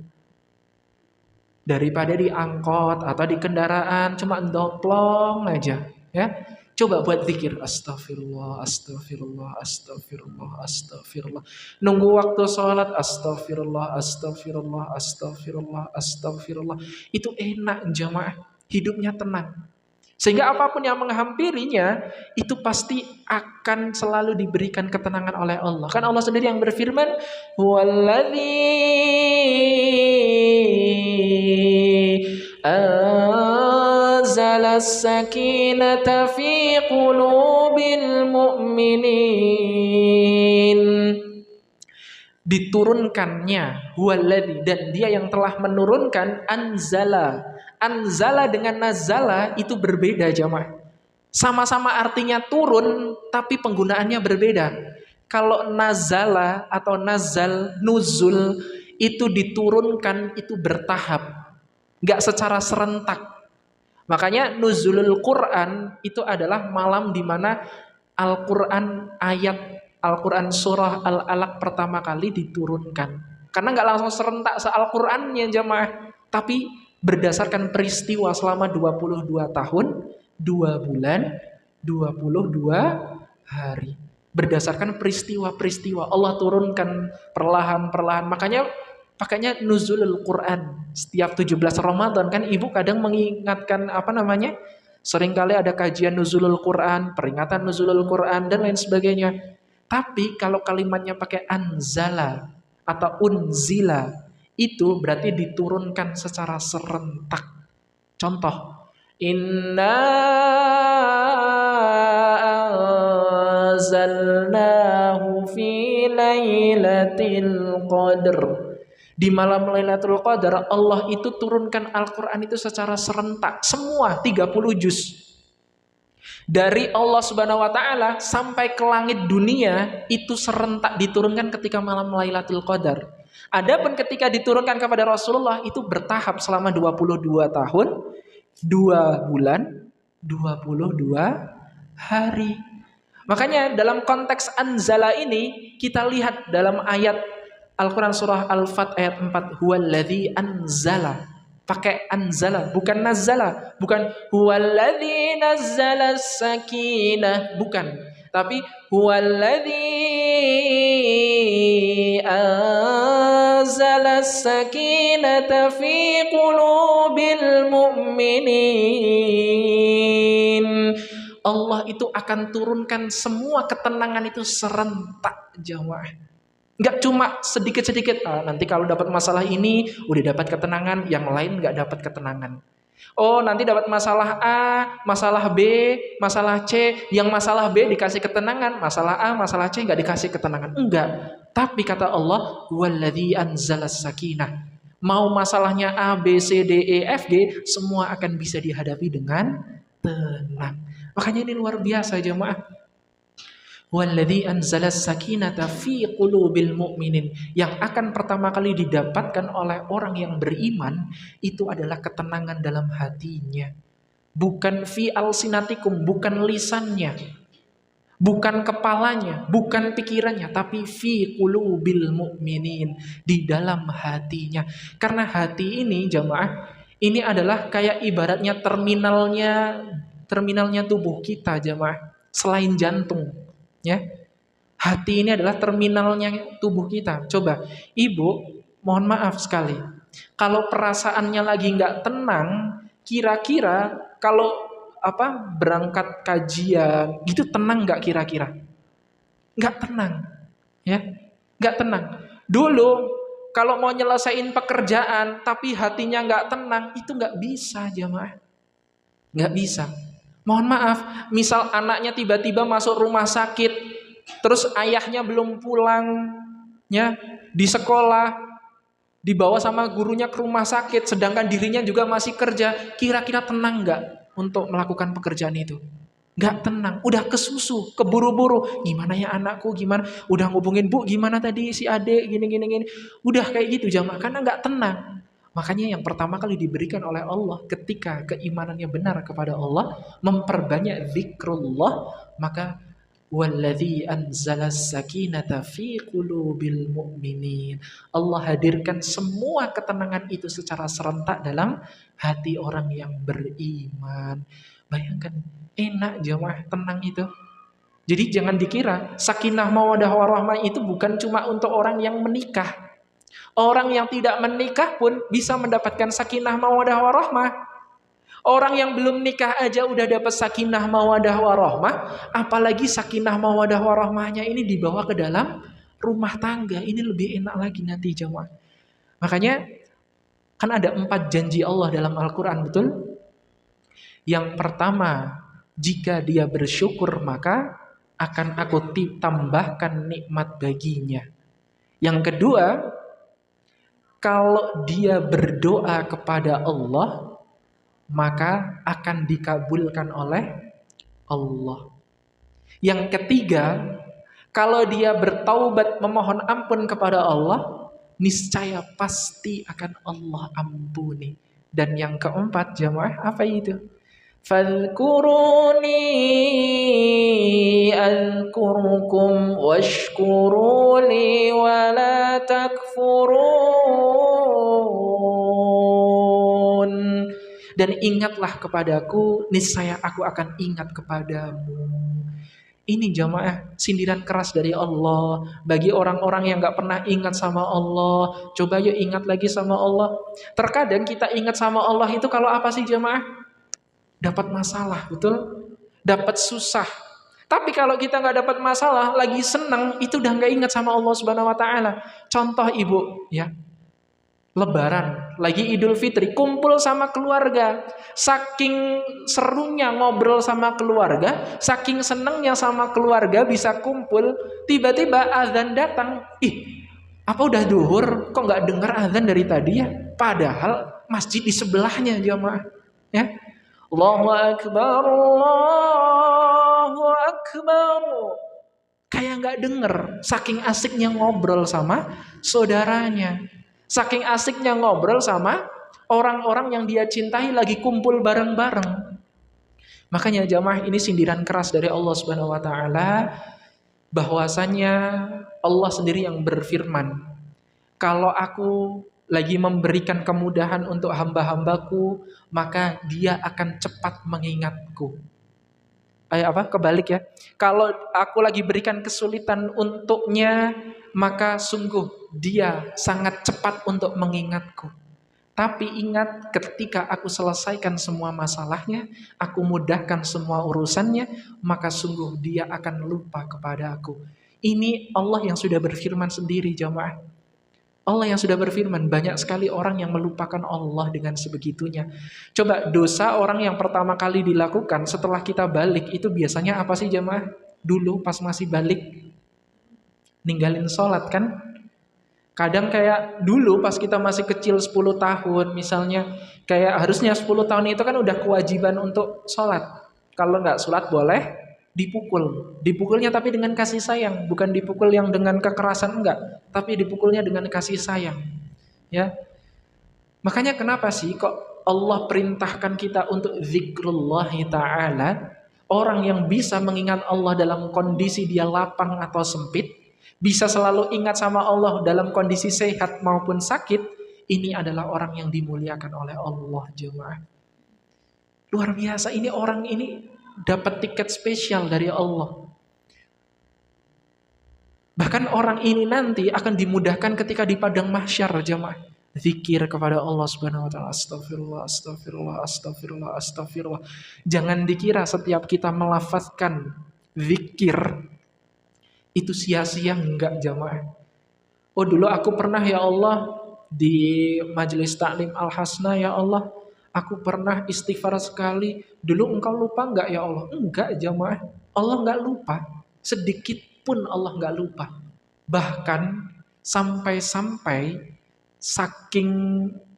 Daripada di angkot atau di kendaraan cuma ndoplong aja, ya. Coba buat zikir astagfirullah, astagfirullah, astagfirullah, astagfirullah. Nunggu waktu sholat astagfirullah, astagfirullah, astagfirullah, astagfirullah. Itu enak jamaah, hidupnya tenang. Sehingga apapun yang menghampirinya itu pasti akan selalu diberikan ketenangan oleh Allah. Kan Allah sendiri yang berfirman, "Huwallazi anzalas sakinata fi qulubil mu'minin." Diturunkannya huwallazi, dan dia yang telah menurunkan, anzala. Anzala dengan nazala itu berbeda jamaah. Sama-sama artinya turun tapi penggunaannya berbeda. Kalau nazala atau nazal, nuzul itu diturunkan itu bertahap, nggak secara serentak. Makanya nuzulul Quran itu adalah malam di mana Al-Quran ayat Al-Quran surah Al-Alaq pertama kali diturunkan. Karena nggak langsung serentak se-Al-Qurannya jamaah, tapi berdasarkan peristiwa selama 22 tahun, 2 bulan, 22 hari. Berdasarkan peristiwa-peristiwa Allah turunkan perlahan-perlahan. Makanya pakainya nuzulul Quran. Setiap 17 Ramadan kan ibu kadang mengingatkan seringkali ada kajian nuzulul Quran, peringatan nuzulul Quran dan lain sebagainya. Tapi kalau kalimatnya pakai anzala atau unzila, itu berarti diturunkan secara serentak. Contoh, inna anzalnahu fi lailatul qadr. Di malam Lailatul Qadar Allah itu turunkan Al-Qur'an itu secara serentak, semua 30 juz. Dari Allah Subhanahu wa taala sampai ke langit dunia itu serentak diturunkan ketika malam Lailatul Qadar. Adapun ketika diturunkan kepada Rasulullah itu bertahap selama 22 tahun, 2 bulan, 22 hari. Makanya dalam konteks anzala ini kita lihat dalam ayat Al-Quran surah Al-Fat ayat 4, huwaladzi anzala, pakai anzala bukan nazala, bukan huwaladzi nazzala sakinah, bukan, tapi huwaladzi anzala sakinata fi qulubil mu'minin. Allah itu akan turunkan semua ketenangan itu serentak, jamaah. Enggak cuma sedikit-sedikit. Nanti kalau dapat masalah ini udah dapat ketenangan, yang lain enggak dapat ketenangan. Oh, nanti dapat masalah A, masalah B, masalah C, yang masalah B dikasih ketenangan, masalah A, masalah C enggak dikasih ketenangan. Enggak. Tapi kata Allah, waladzi anzalas sakinah. Mau masalahnya A, B, C, D, E, F, G, semua akan bisa dihadapi dengan tenang. Makanya ini luar biasa, jemaah. Walladzi anzalas sakinata fi qulubil mu'minin. Yang akan pertama kali didapatkan oleh orang yang beriman itu adalah ketenangan dalam hatinya. Bukan fi alsinatikum, bukan lisannya, bukan kepalanya, bukan pikirannya, tapi fi qulubil mu'minin, di dalam hatinya. Karena hati ini, jamaah, ini adalah kayak ibaratnya terminalnya tubuh kita, jamaah. Selain jantung, ya, hati ini adalah terminalnya tubuh kita. Coba, ibu, mohon maaf sekali, kalau perasaannya lagi nggak tenang, kira-kira kalau berangkat kajian gitu tenang nggak kira-kira? Nggak tenang, ya, nggak tenang. Dulu kalau mau nyelesain pekerjaan tapi hatinya nggak tenang, itu nggak bisa, jamaah, nggak bisa. Mohon maaf, misal anaknya tiba-tiba masuk rumah sakit, terus ayahnya belum pulang, ya, di sekolah, dibawa sama gurunya ke rumah sakit, sedangkan dirinya juga masih kerja, kira-kira tenang nggak untuk melakukan pekerjaan itu? Nggak tenang, udah kesusu, keburu-buru, gimana ya anakku, gimana, udah ngubungin bu, gimana tadi si adek, gini, udah kayak gitu jamaah, karena nggak tenang. Makanya yang pertama kali diberikan oleh Allah ketika keimanannya benar kepada Allah, memperbanyak zikrullah, maka walladzi anzalas sakinata fi qulubil mu'minin. Allah hadirkan semua ketenangan itu secara serentak dalam hati orang yang beriman. Bayangkan, enak jamaah tenang itu. Jadi jangan dikira sakinah mawaddah warahmah itu bukan cuma untuk orang yang menikah. Orang yang tidak menikah pun bisa mendapatkan sakinah mawaddah warahmah. Orang yang belum nikah aja udah dapat sakinah mawaddah warahmah, apalagi sakinah mawaddah warahmahnya ini dibawa ke dalam rumah tangga. Ini lebih enak lagi nanti, jemaah. Makanya kan ada 4 janji Allah dalam Al-Quran, betul? Yang pertama, jika dia bersyukur maka akan aku tambahkan nikmat baginya. Yang kedua, kalau dia berdoa kepada Allah, maka akan dikabulkan oleh Allah. Yang ketiga, kalau dia bertaubat memohon ampun kepada Allah, niscaya pasti akan Allah ampuni. Dan yang keempat, jamaah, apa itu? Fadhkuruni adhkurukum washkuruli wala takfurun. Dan ingatlah kepadaku, niscaya aku akan ingat kepadamu. Ini jamaah sindiran keras dari Allah bagi orang-orang yang gak pernah ingat sama Allah. Coba yuk ingat lagi sama Allah. Terkadang kita ingat sama Allah itu kalau apa sih jamaah? Dapat masalah, betul? Dapat susah. Tapi kalau kita gak dapat masalah, lagi senang, itu udah gak ingat sama Allah Subhanahu Wa Taala. Contoh ibu, ya, Lebaran, lagi Idul Fitri, kumpul sama keluarga. Saking serunya ngobrol sama keluarga, saking senengnya sama keluarga bisa kumpul, tiba-tiba azan datang. Ih, apa udah duhur? Kok nggak dengar azan dari tadi ya? Padahal masjid di sebelahnya jamaah. Ya, Allahu Akbar, Allahu Akbar. Kayak nggak denger, saking asiknya ngobrol sama saudaranya. Saking asiknya ngobrol sama orang-orang yang dia cintai lagi kumpul bareng-bareng. Makanya jamaah, ini sindiran keras dari Allah Subhanahu wa taala, bahwasanya Allah sendiri yang berfirman, kalau aku lagi memberikan kemudahan untuk hamba-hambaku, maka dia akan cepat mengingatku. Kebalik ya. Kalau aku lagi berikan kesulitan untuknya, maka sungguh dia sangat cepat untuk mengingatku. Tapi ingat, ketika aku selesaikan semua masalahnya, aku mudahkan semua urusannya, maka sungguh dia akan lupa kepada aku. Ini Allah yang sudah berfirman sendiri jamaah. Allah yang sudah berfirman, banyak sekali orang yang melupakan Allah dengan sebegitunya. Coba dosa orang yang pertama kali dilakukan setelah kita balik, itu biasanya apa sih jamaah? Dulu pas masih balik, ninggalin sholat kan? Kadang kayak dulu pas kita masih kecil 10 tahun misalnya, kayak harusnya 10 tahun itu kan udah kewajiban untuk sholat. Kalau nggak sholat boleh dipukul. Dipukulnya tapi dengan kasih sayang, bukan dipukul yang dengan kekerasan, enggak, tapi dipukulnya dengan kasih sayang. Ya. Makanya kenapa sih kok Allah perintahkan kita untuk zikrullah ta'ala? Orang yang bisa mengingat Allah dalam kondisi dia lapang atau sempit, bisa selalu ingat sama Allah dalam kondisi sehat maupun sakit, ini adalah orang yang dimuliakan oleh Allah jemaah. Luar biasa, ini orang ini dapat tiket spesial dari Allah. Bahkan orang ini nanti akan dimudahkan ketika di padang mahsyar jemaah. Zikir kepada Allah Subhanahu wa taala, astagfirullah, astagfirullah, astagfirullah, astagfirullah. Jangan dikira setiap kita melafazkan zikir itu sia-sia, enggak jamaah. Oh dulu aku pernah ya Allah di majelis taklim Al-Hasna ya Allah, aku pernah istighfar sekali. Dulu engkau lupa enggak ya Allah? Enggak jamaah. Allah enggak lupa. Sedikit pun Allah enggak lupa. Bahkan sampai-sampai saking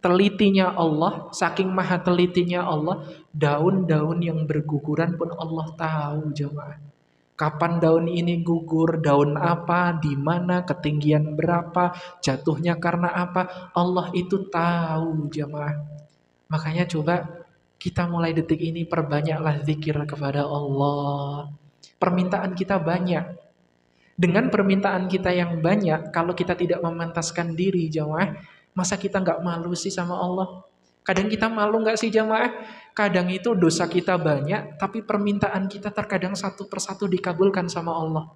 telitinya Allah, saking maha telitinya Allah, daun-daun yang berguguran pun Allah tahu jemaah. Kapan daun ini gugur, daun apa, di mana, ketinggian berapa, jatuhnya karena apa, Allah itu tahu jemaah. Makanya coba kita mulai detik ini perbanyaklah zikir kepada Allah. Permintaan kita banyak. Dengan permintaan kita yang banyak, kalau kita tidak memantaskan diri jamaah, masa kita nggak malu sih sama Allah? Kadang kita malu nggak sih jamaah? Kadang itu dosa kita banyak, tapi permintaan kita terkadang satu persatu dikabulkan sama Allah.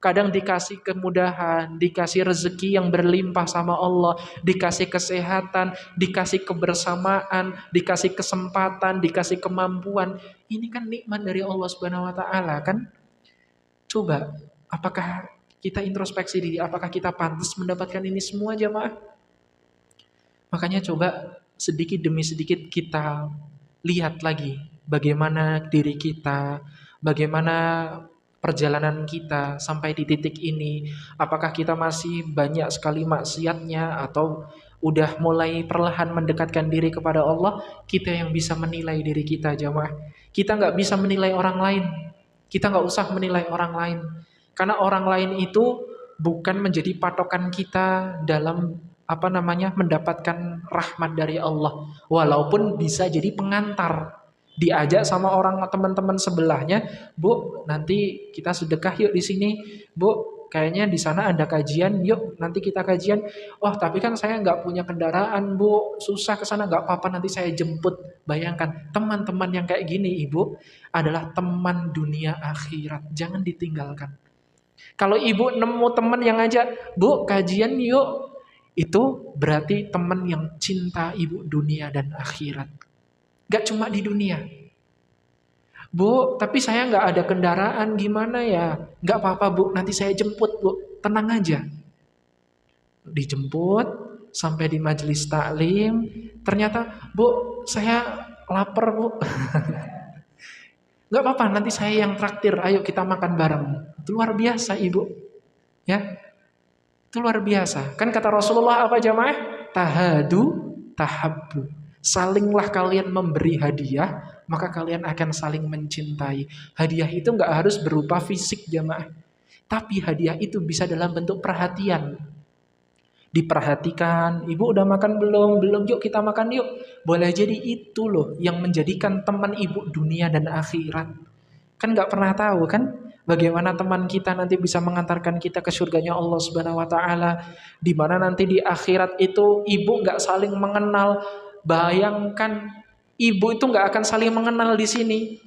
Kadang dikasih kemudahan, dikasih rezeki yang berlimpah sama Allah, dikasih kesehatan, dikasih kebersamaan, dikasih kesempatan, dikasih kemampuan. Ini kan nikmat dari Allah Subhanahu wa taala kan? Coba, apakah kita introspeksi diri, apakah kita pantas mendapatkan ini semua jamaah? Makanya coba sedikit demi sedikit kita lihat lagi bagaimana diri kita, bagaimana perjalanan kita sampai di titik ini. Apakah kita masih banyak sekali maksiatnya atau udah mulai perlahan mendekatkan diri kepada Allah? Kita yang bisa menilai diri kita jamaah. Kita nggak bisa menilai orang lain. Kita nggak usah menilai orang lain. Karena orang lain itu bukan menjadi patokan kita dalam mendapatkan rahmat dari Allah. Walaupun bisa jadi pengantar. Diajak sama orang teman-teman sebelahnya, Bu, nanti kita sedekah yuk di sini. Bu, kayaknya di sana ada kajian, yuk nanti kita kajian. Oh, tapi kan saya nggak punya kendaraan, Bu, susah ke sana. Nggak apa-apa, nanti saya jemput. Bayangkan, teman-teman yang kayak gini, Ibu, adalah teman dunia akhirat. Jangan ditinggalkan. Kalau ibu nemu teman yang ngajak, Bu, kajian yuk, itu berarti teman yang cinta ibu dunia dan akhirat. Gak cuma di dunia. Bu, tapi saya gak ada kendaraan, gimana ya? Gak apa-apa Bu, nanti saya jemput Bu, tenang aja. Dijemput, Sampai di majelis taklim, ternyata, "Bu, saya lapar, Bu." "Nggak apa-apa, nanti saya yang traktir. Ayo kita makan bareng." Itu luar biasa, Ibu. Ya, itu luar biasa. Kan kata Rasulullah apa jamaah? Tahadu, tahabbu. Salinglah kalian memberi hadiah, maka kalian akan saling mencintai. Hadiah itu nggak harus berupa fisik jamaah. Tapi hadiah itu bisa dalam bentuk perhatian. Diperhatikan, ibu udah makan belum? Belum, yuk kita makan yuk. Boleh jadi itu loh yang menjadikan teman ibu dunia dan akhirat. Kan nggak pernah tahu kan bagaimana teman kita nanti bisa mengantarkan kita ke surganya Allah Subhanahu wa taala, di mana nanti di akhirat itu ibu nggak saling mengenal. Bayangkan ibu itu nggak akan saling mengenal di sini.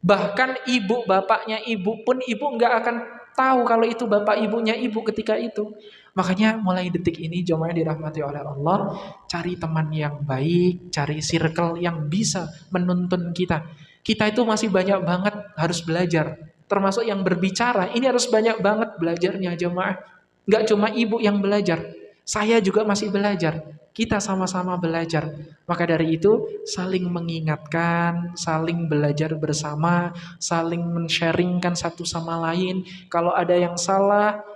Bahkan ibu bapaknya ibu pun ibu nggak akan tahu kalau itu bapak ibunya ibu ketika itu. Makanya mulai detik ini jemaah dirahmati oleh Allah, cari teman yang baik, cari circle yang bisa menuntun kita. Kita itu masih banyak banget harus belajar. Termasuk yang berbicara, ini harus banyak banget belajarnya jemaah. Nggak cuma ibu yang belajar, saya juga masih belajar. Kita sama-sama belajar. Maka dari itu, saling mengingatkan, saling belajar bersama, saling men-sharingkan satu sama lain. Kalau ada yang salah,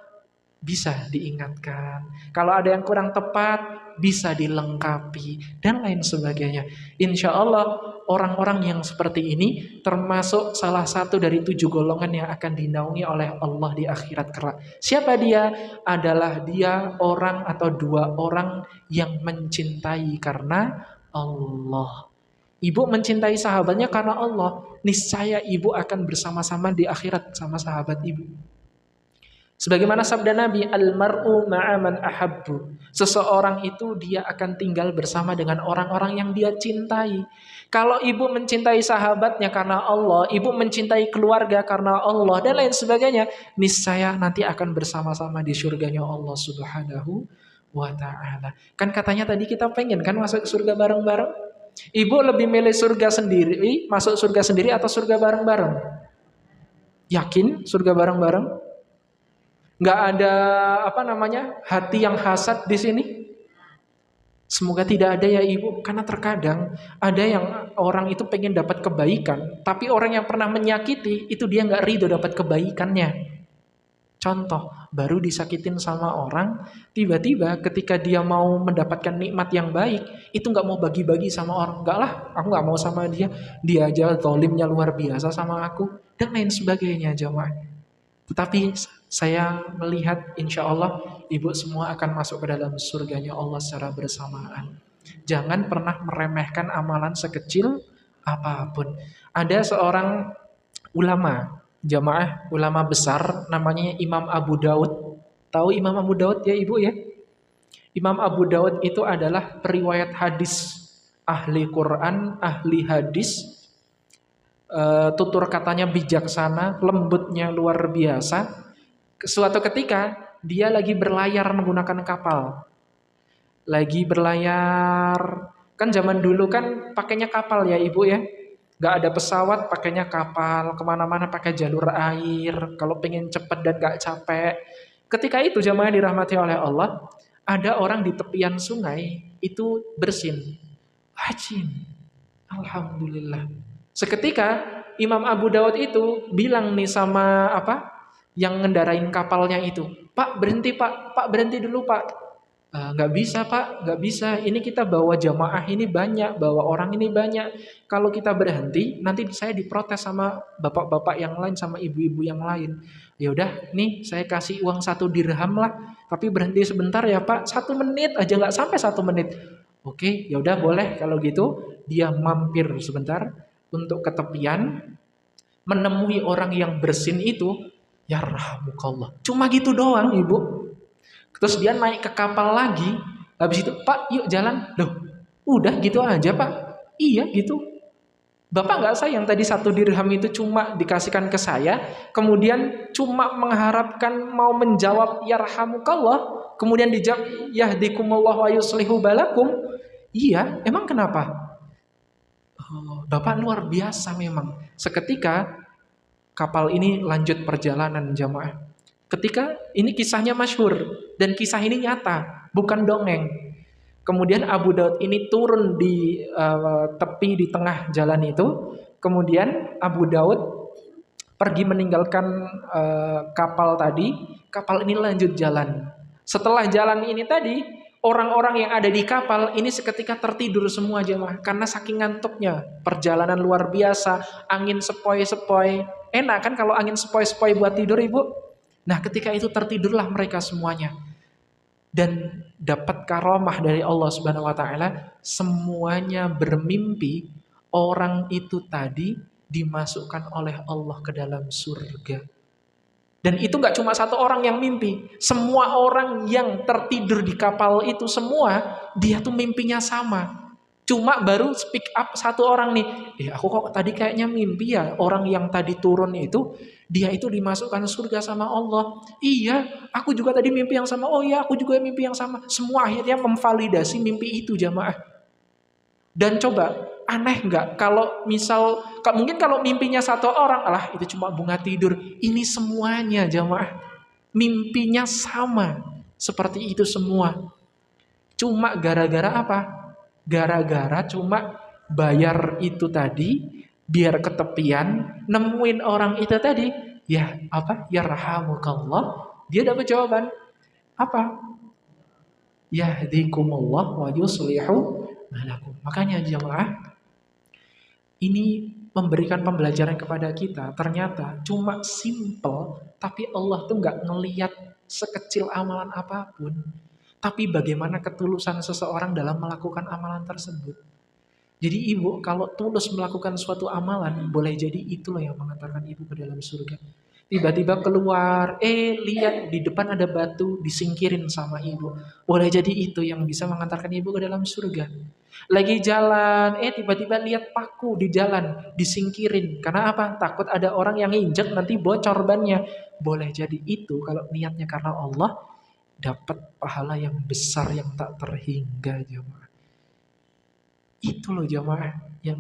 bisa diingatkan. Kalau ada yang kurang tepat, bisa dilengkapi, dan lain sebagainya. Insya Allah, orang-orang yang seperti ini termasuk salah satu dari 7 golongan yang akan dinaungi oleh Allah di akhirat kelak. Siapa dia? Adalah dia orang atau 2 orang yang mencintai karena Allah. Ibu mencintai sahabatnya karena Allah. Niscaya ibu akan bersama-sama di akhirat sama sahabat ibu. Sebagaimana sabda Nabi, "Al-mar'u ma'a man ahabbu." Seseorang itu dia akan tinggal bersama dengan orang-orang yang dia cintai. Kalau ibu mencintai sahabatnya karena Allah, ibu mencintai keluarga karena Allah, dan lain sebagainya, niscaya nanti akan bersama-sama di surganya Allah Subhanahu wa ta'ala. Kan katanya tadi kita pengen kan masuk surga bareng-bareng? Ibu lebih milih surga sendiri, masuk surga sendiri atau surga bareng-bareng? Yakin surga bareng-bareng? Nggak ada hati yang hasad di sini. Semoga tidak ada ya ibu, karena terkadang ada yang orang itu pengen dapat kebaikan, tapi orang yang pernah menyakiti itu dia nggak ridho dapat kebaikannya. Contoh, baru disakitin sama orang, tiba-tiba ketika dia mau mendapatkan nikmat yang baik, itu nggak mau bagi-bagi sama orang. Enggak lah, aku nggak mau sama dia, dia aja zalimnya luar biasa sama aku, dan lain sebagainya jemaah. Tetapi saya melihat insya Allah ibu semua akan masuk ke dalam surganya Allah secara bersamaan. Jangan pernah meremehkan amalan sekecil apapun. Ada seorang ulama, jamaah ulama besar namanya Imam Abu Daud. Tahu Imam Abu Daud ya ibu ya? Imam Abu Daud itu adalah periwayat hadis, ahli Quran, ahli hadis, tutur katanya bijaksana, lembutnya luar biasa. Suatu ketika dia lagi berlayar menggunakan kapal. Lagi berlayar, kan zaman dulu kan pakainya kapal ya ibu ya. Gak ada pesawat, pakainya kapal, kemana-mana pakai jalur air. Kalau pengen cepet dan gak capek. Ketika itu jamaah dirahmati oleh Allah, ada orang di tepian sungai itu bersin. Hajin, alhamdulillah. Seketika Imam Abu Daud itu bilang nih sama yang ngendarain kapalnya itu, "Pak berhenti Pak berhenti dulu Pak." Nggak bisa Pak, nggak bisa. Ini kita bawa jamaah ini banyak, bawa orang ini banyak. Kalau kita berhenti, nanti saya diprotes sama bapak-bapak yang lain, sama ibu-ibu yang lain. Ya udah, nih saya kasih uang 1 dirham lah, tapi berhenti sebentar ya Pak, 1 menit aja, nggak sampai 1 menit. Oke, ya udah boleh kalau gitu. Dia mampir sebentar untuk ke tepian, menemui orang yang bersin itu, ya rahmukallah. Cuma gitu doang ibu. Terus dia naik ke kapal lagi. Habis itu, "Pak yuk jalan." Loh, udah gitu aja Pak. Iya gitu. Bapak nggak sayang tadi 1 dirham itu cuma dikasihkan ke saya, kemudian cuma mengharapkan mau menjawab ya rahmukallah, kemudian dijawab yahdikumullah wa yuslihu balakum. Iya, emang kenapa? Oh, Bapak luar biasa memang. Seketika kapal ini lanjut perjalanan jamaah. Ketika ini kisahnya masyhur dan kisah ini nyata, bukan dongeng. Kemudian Abu Daud ini turun di tepi di tengah jalan itu. Kemudian Abu Daud pergi meninggalkan kapal tadi. Kapal ini lanjut jalan. Setelah jalan ini tadi, orang-orang yang ada di kapal ini seketika tertidur semua jemaah karena saking ngantuknya. Perjalanan luar biasa, angin sepoi-sepoi. Enak kan kalau angin sepoi-sepoi buat tidur, Ibu? Nah, ketika itu tertidurlah mereka semuanya. Dan dapat karomah dari Allah Subhanahu wa taala, semuanya bermimpi orang itu tadi dimasukkan oleh Allah ke dalam surga. Dan itu nggak cuma satu orang yang mimpi, semua orang yang tertidur di kapal itu semua dia tuh mimpinya sama. Cuma baru speak up satu orang nih, aku kok tadi kayaknya mimpi ya orang yang tadi turun itu dia itu dimasukkan surga sama Allah. Iya, aku juga tadi mimpi yang sama. Oh iya, aku juga mimpi yang sama. Semua akhirnya memvalidasi mimpi itu jamaah. Dan coba, aneh nggak kalau misal, mungkin kalau mimpinya satu orang, alah itu cuma bunga tidur. Ini semuanya jamaah, mimpinya sama, seperti itu semua. Cuma gara-gara apa? Gara-gara cuma bayar itu tadi, biar ketepian, nemuin orang itu tadi, ya apa? Ya rahamukallah, dia dapat jawaban. Apa? Yahdikumullah wa yuslihu malakum. Makanya jemaah, ini memberikan pembelajaran kepada kita. Ternyata cuma simple, tapi Allah tuh nggak ngelihat sekecil amalan apapun. Tapi bagaimana ketulusan seseorang dalam melakukan amalan tersebut. Jadi ibu kalau tulus melakukan suatu amalan, boleh jadi itulah yang mengantarkan ibu ke dalam surga. Tiba-tiba keluar, lihat di depan ada batu, disingkirin sama ibu. Boleh jadi itu yang bisa mengantarkan ibu ke dalam surga. Lagi jalan, tiba-tiba lihat paku di jalan, disingkirin. Karena apa? Takut ada orang yang injek nanti bocor bannya. Boleh jadi itu kalau niatnya karena Allah, dapat pahala yang besar yang tak terhingga jemaah. Itu loh jemaah yang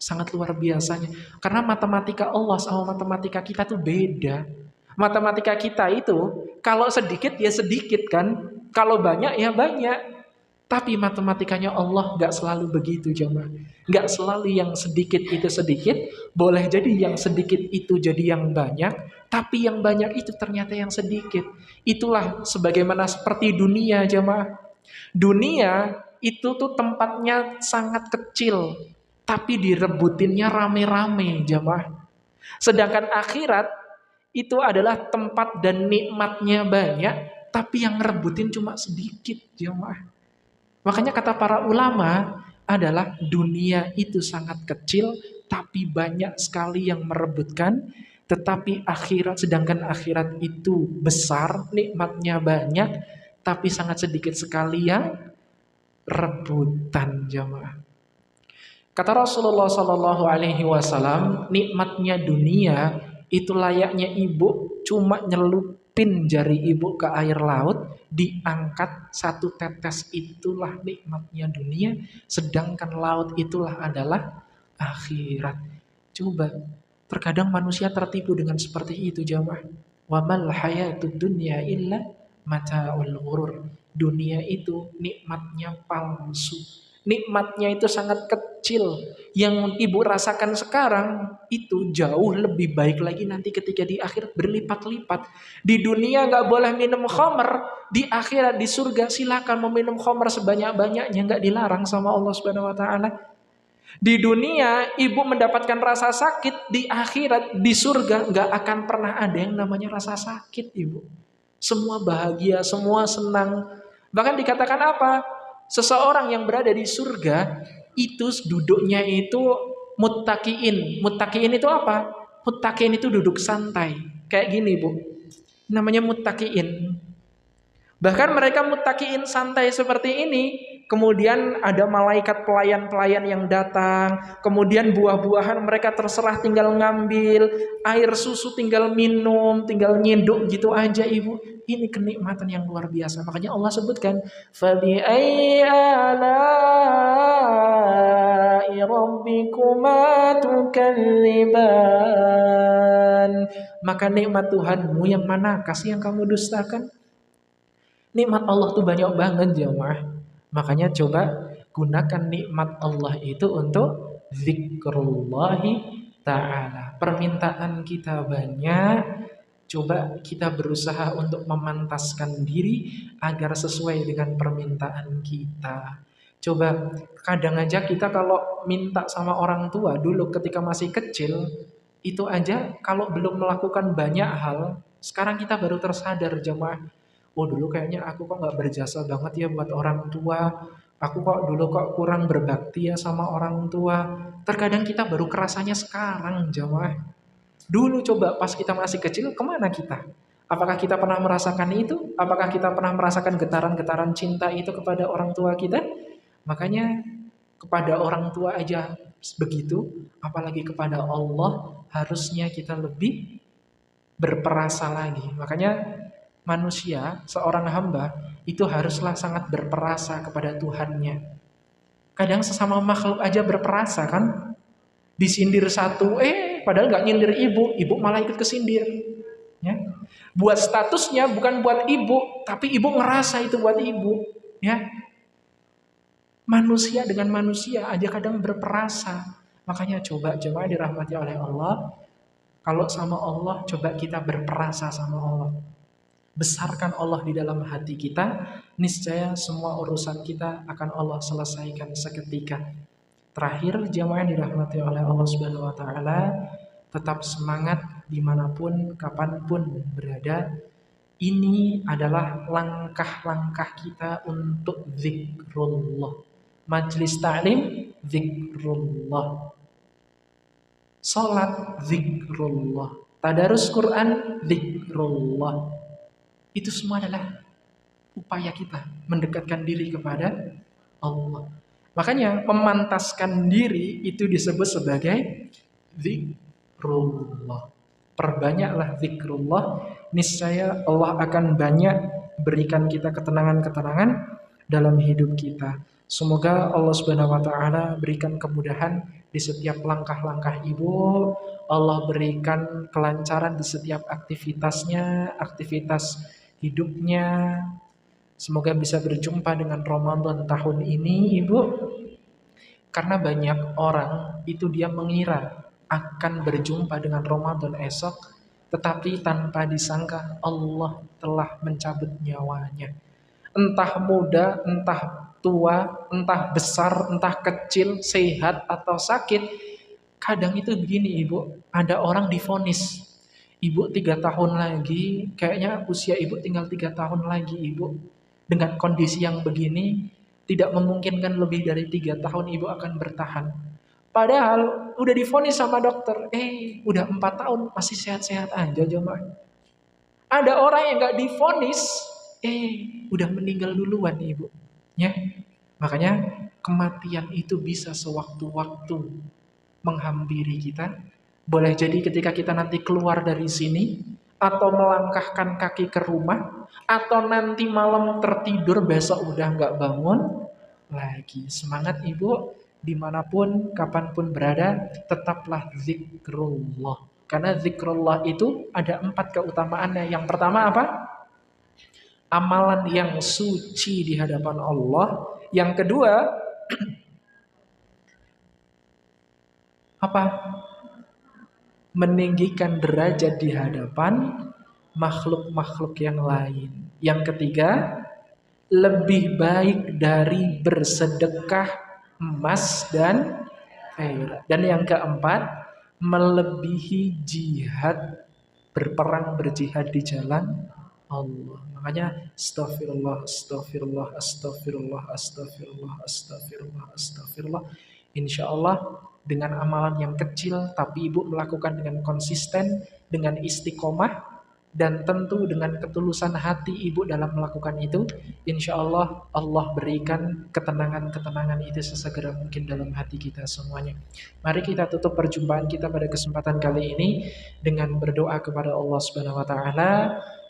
sangat luar biasanya. Karena matematika Allah sama matematika kita tuh beda. Matematika kita itu kalau sedikit ya sedikit kan, kalau banyak ya banyak. Tapi matematikanya Allah gak selalu begitu jemaah. Gak selalu yang sedikit itu sedikit. Boleh jadi yang sedikit itu jadi yang banyak. Tapi yang banyak itu ternyata yang sedikit. Itulah sebagaimana seperti dunia jemaah. Dunia itu tuh tempatnya sangat kecil. Tapi direbutinnya rame-rame jemaah. Sedangkan akhirat itu adalah tempat dan nikmatnya banyak. Tapi yang ngerebutin cuma sedikit jemaah. Makanya kata para ulama adalah dunia itu sangat kecil tapi banyak sekali yang merebutkan, tetapi akhirat, sedangkan akhirat itu besar, nikmatnya banyak tapi sangat sedikit sekali yang rebutan jamaah. Kata Rasulullah Shallallahu Alaihi Wasallam, nikmatnya dunia itu layaknya ibu cuma nyelupin jari ibu ke air laut, diangkat satu tetes, itulah nikmatnya dunia. Sedangkan laut itulah adalah akhirat. Coba, terkadang manusia tertipu dengan seperti itu jamaah. Wa mal hayatud dunya illa mata'ul ghurur. Dunia itu nikmatnya palsu. Nikmatnya itu sangat kecil. Yang ibu rasakan sekarang itu jauh lebih baik lagi nanti ketika di akhirat berlipat-lipat. Di dunia gak boleh minum khamr, di akhirat di surga silakan meminum khamr sebanyak-banyaknya, gak dilarang sama Allah Subhanahu wa taala. Di dunia ibu mendapatkan rasa sakit, di akhirat di surga gak akan pernah ada yang namanya rasa sakit ibu. Semua bahagia, semua senang. Bahkan dikatakan apa? Seseorang yang berada di surga itu duduknya itu muttaqiin. Muttaqiin itu apa? Muttaqiin itu duduk santai. Kayak gini, Bu. Namanya muttaqiin. Bahkan mereka muttaqiin santai seperti ini, kemudian ada malaikat pelayan-pelayan yang datang, kemudian buah-buahan mereka terserah tinggal ngambil, air susu tinggal minum, tinggal nyenduk gitu aja ibu. Ini kenikmatan yang luar biasa. Makanya Allah sebutkan, "Fabi ayyi ala'i rabbikuma tukadziban." Maka nikmat Tuhanmu yang manakah sih yang kamu dustakan? Nikmat Allah tuh banyak banget jemaah. Makanya coba gunakan nikmat Allah itu untuk zikrullahi ta'ala. Permintaan kita banyak, coba kita berusaha untuk memantaskan diri agar sesuai dengan permintaan kita. Coba kadang aja kita kalau minta sama orang tua dulu ketika masih kecil, itu aja kalau belum melakukan banyak hal, sekarang kita baru tersadar jemaah. Oh dulu kayaknya aku kok nggak berjasa banget ya buat orang tua. Aku kok dulu kok kurang berbakti ya sama orang tua. Terkadang kita baru kerasanya sekarang jemaah. Dulu coba pas kita masih kecil kemana kita? Apakah kita pernah merasakan itu? Apakah kita pernah merasakan getaran-getaran cinta itu kepada orang tua kita? Makanya kepada orang tua aja begitu, apalagi kepada Allah harusnya kita lebih berperasa lagi. Makanya manusia, seorang hamba itu haruslah sangat berperasa kepada Tuhannya. Kadang sesama makhluk aja berperasa kan? Disindir satu, padahal nggak nyindir ibu malah ikut kesindir. Ya. Buat statusnya bukan buat ibu, tapi ibu ngerasa itu buat ibu. Ya. Manusia dengan manusia aja kadang berperasa. Makanya coba jemaah dirahmati oleh Allah. Kalau sama Allah, coba kita berperasa sama Allah. Besarkan Allah di dalam hati kita, niscaya semua urusan kita akan Allah selesaikan seketika. Terakhir, jemaah yang dirahmati oleh Allah Subhanahu wa taala, tetap semangat dimanapun, kapanpun berada. Ini adalah langkah-langkah kita untuk zikrullah. Majlis ta'lim, zikrullah. Salat, zikrullah. Tadarus Quran, zikrullah. Itu semua adalah upaya kita mendekatkan diri kepada Allah. Makanya memantaskan diri itu disebut sebagai zikrullah. Perbanyaklah zikrullah, niscaya Allah akan banyak berikan kita ketenangan-ketenangan dalam hidup kita. Semoga Allah Subhanahu wa taala berikan kemudahan di setiap langkah-langkah ibu. Allah berikan kelancaran di setiap aktivitasnya, aktivitas hidupnya. Semoga bisa berjumpa dengan Ramadan tahun ini, Ibu. Karena banyak orang itu dia mengira akan berjumpa dengan Ramadan esok, tetapi tanpa disangka Allah telah mencabut nyawanya. Entah muda, entah tua, entah besar, entah kecil, sehat atau sakit. Kadang itu begini ibu, ada orang divonis, ibu 3 tahun lagi, kayaknya usia ibu tinggal 3 tahun lagi ibu. Dengan kondisi yang begini, tidak memungkinkan lebih dari 3 tahun ibu akan bertahan. Padahal udah divonis sama dokter, udah 4 tahun masih sehat-sehat aja jemaah. Ada orang yang gak divonis, udah meninggal duluan ibu. Ya, makanya kematian itu bisa sewaktu-waktu menghampiri kita. Boleh jadi ketika kita nanti keluar dari sini, atau melangkahkan kaki ke rumah, atau nanti malam tertidur besok udah gak bangun lagi. Semangat ibu, dimanapun, kapanpun berada, tetaplah zikrullah. Karena zikrullah itu ada 4 keutamaannya. Yang pertama apa? Amalan yang suci di hadapan Allah. Yang kedua, apa? Meninggikan derajat di hadapan makhluk-makhluk yang lain. Yang ketiga, lebih baik dari bersedekah emas dan perak. Dan yang keempat, melebihi jihad, berperang berjihad di jalan Allah. Makanya astagfirullah, astagfirullah, astagfirullah, astagfirullah, astagfirullah, astagfirullah. Insya Allah dengan amalan yang kecil tapi ibu melakukan dengan konsisten, dengan istiqomah, dan tentu dengan ketulusan hati ibu dalam melakukan itu, insya Allah Allah berikan ketenangan-ketenangan itu sesegera mungkin dalam hati kita semuanya. Mari kita tutup perjumpaan kita pada kesempatan kali ini dengan berdoa kepada Allah Subhanahu Wa Taala,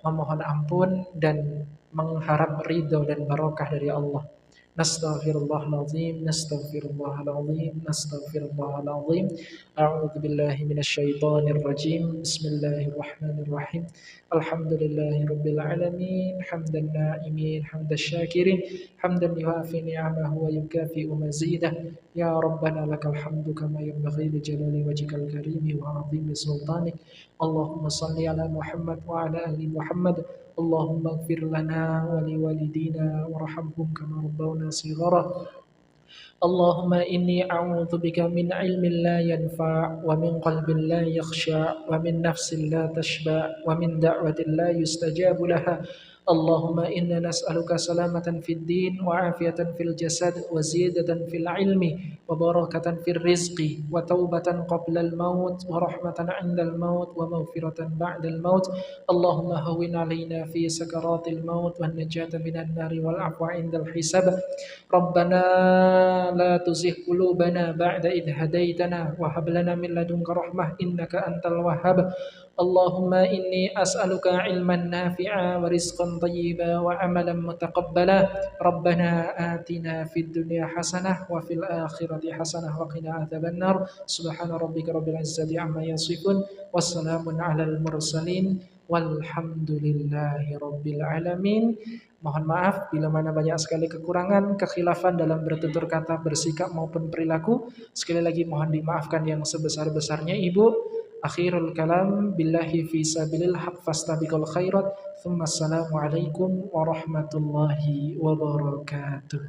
memohon ampun dan mengharap ridho dan barokah dari Allah. nastaghfirullah al-azim, nastaghfirullah al-azim, nastaghfirullah al-azim. A'udzu billahi minasyaitonir rajim. Bismillahirrahmanirrahim. Alhamdulillahi rabbil alamin, hamdan na'imin, hamdash syakirin, hamdan yuafi ni'amahu wa yukafi'u mazidah. Ya Rabbana lakal hamdu kama yanbaghi li jalali wajhikal karimi wa 'azimi sultanik. Allahumma salli ala Muhammad wa ala ali Muhammad. Allahumma ighfir lana wa liwalidina warhamhum kama rabbawna shighara. Allahumma inni a'udzu bika min ilmin la yanfa' wa min qalbin la yakhsha' wa min nafsin la tashba' wa min da'watin la yustajabu laha. Allahumma inna nas'aluka salamatan fid din wa afiyatan fil jasad wa ziyadatan fil ilmi wa barakatan fil rizqi wa taubatan qabla al maut wa rahmatan 'inda al maut wa maghfiratan ba'da al maut. Allahumma hawwin 'alaina fi sakaratil maut wan najata minan nari wal 'afwa 'inda al hisab. Rabbana la tuzigh qulubana ba'da idh hadaitana wa hab lana min ladunka rahmah innaka antal wahhab. Allahumma inni as'aluka ilman nafi'a wa rizqan thayyiba wa amalan mutaqabbala. Rabbana atina fid dunya hasanah wa fil akhirati hasanah wa qina adzabannar. Subhana rabbika rabbil izzati amma yasifun. Wassalamun alal mursalin. Walhamdulillahi rabbil alamin. Mohon maaf bila mana banyak sekali kekurangan, kekhilafan dalam bertutur kata, bersikap maupun perilaku. Sekali lagi mohon dimaafkan yang sebesar-besarnya Ibu. Akhirul kalam billahi fi sabilil haq fastabiqul khairat. Thumma assalamu alaikum warahmatullahi wabarakatuh.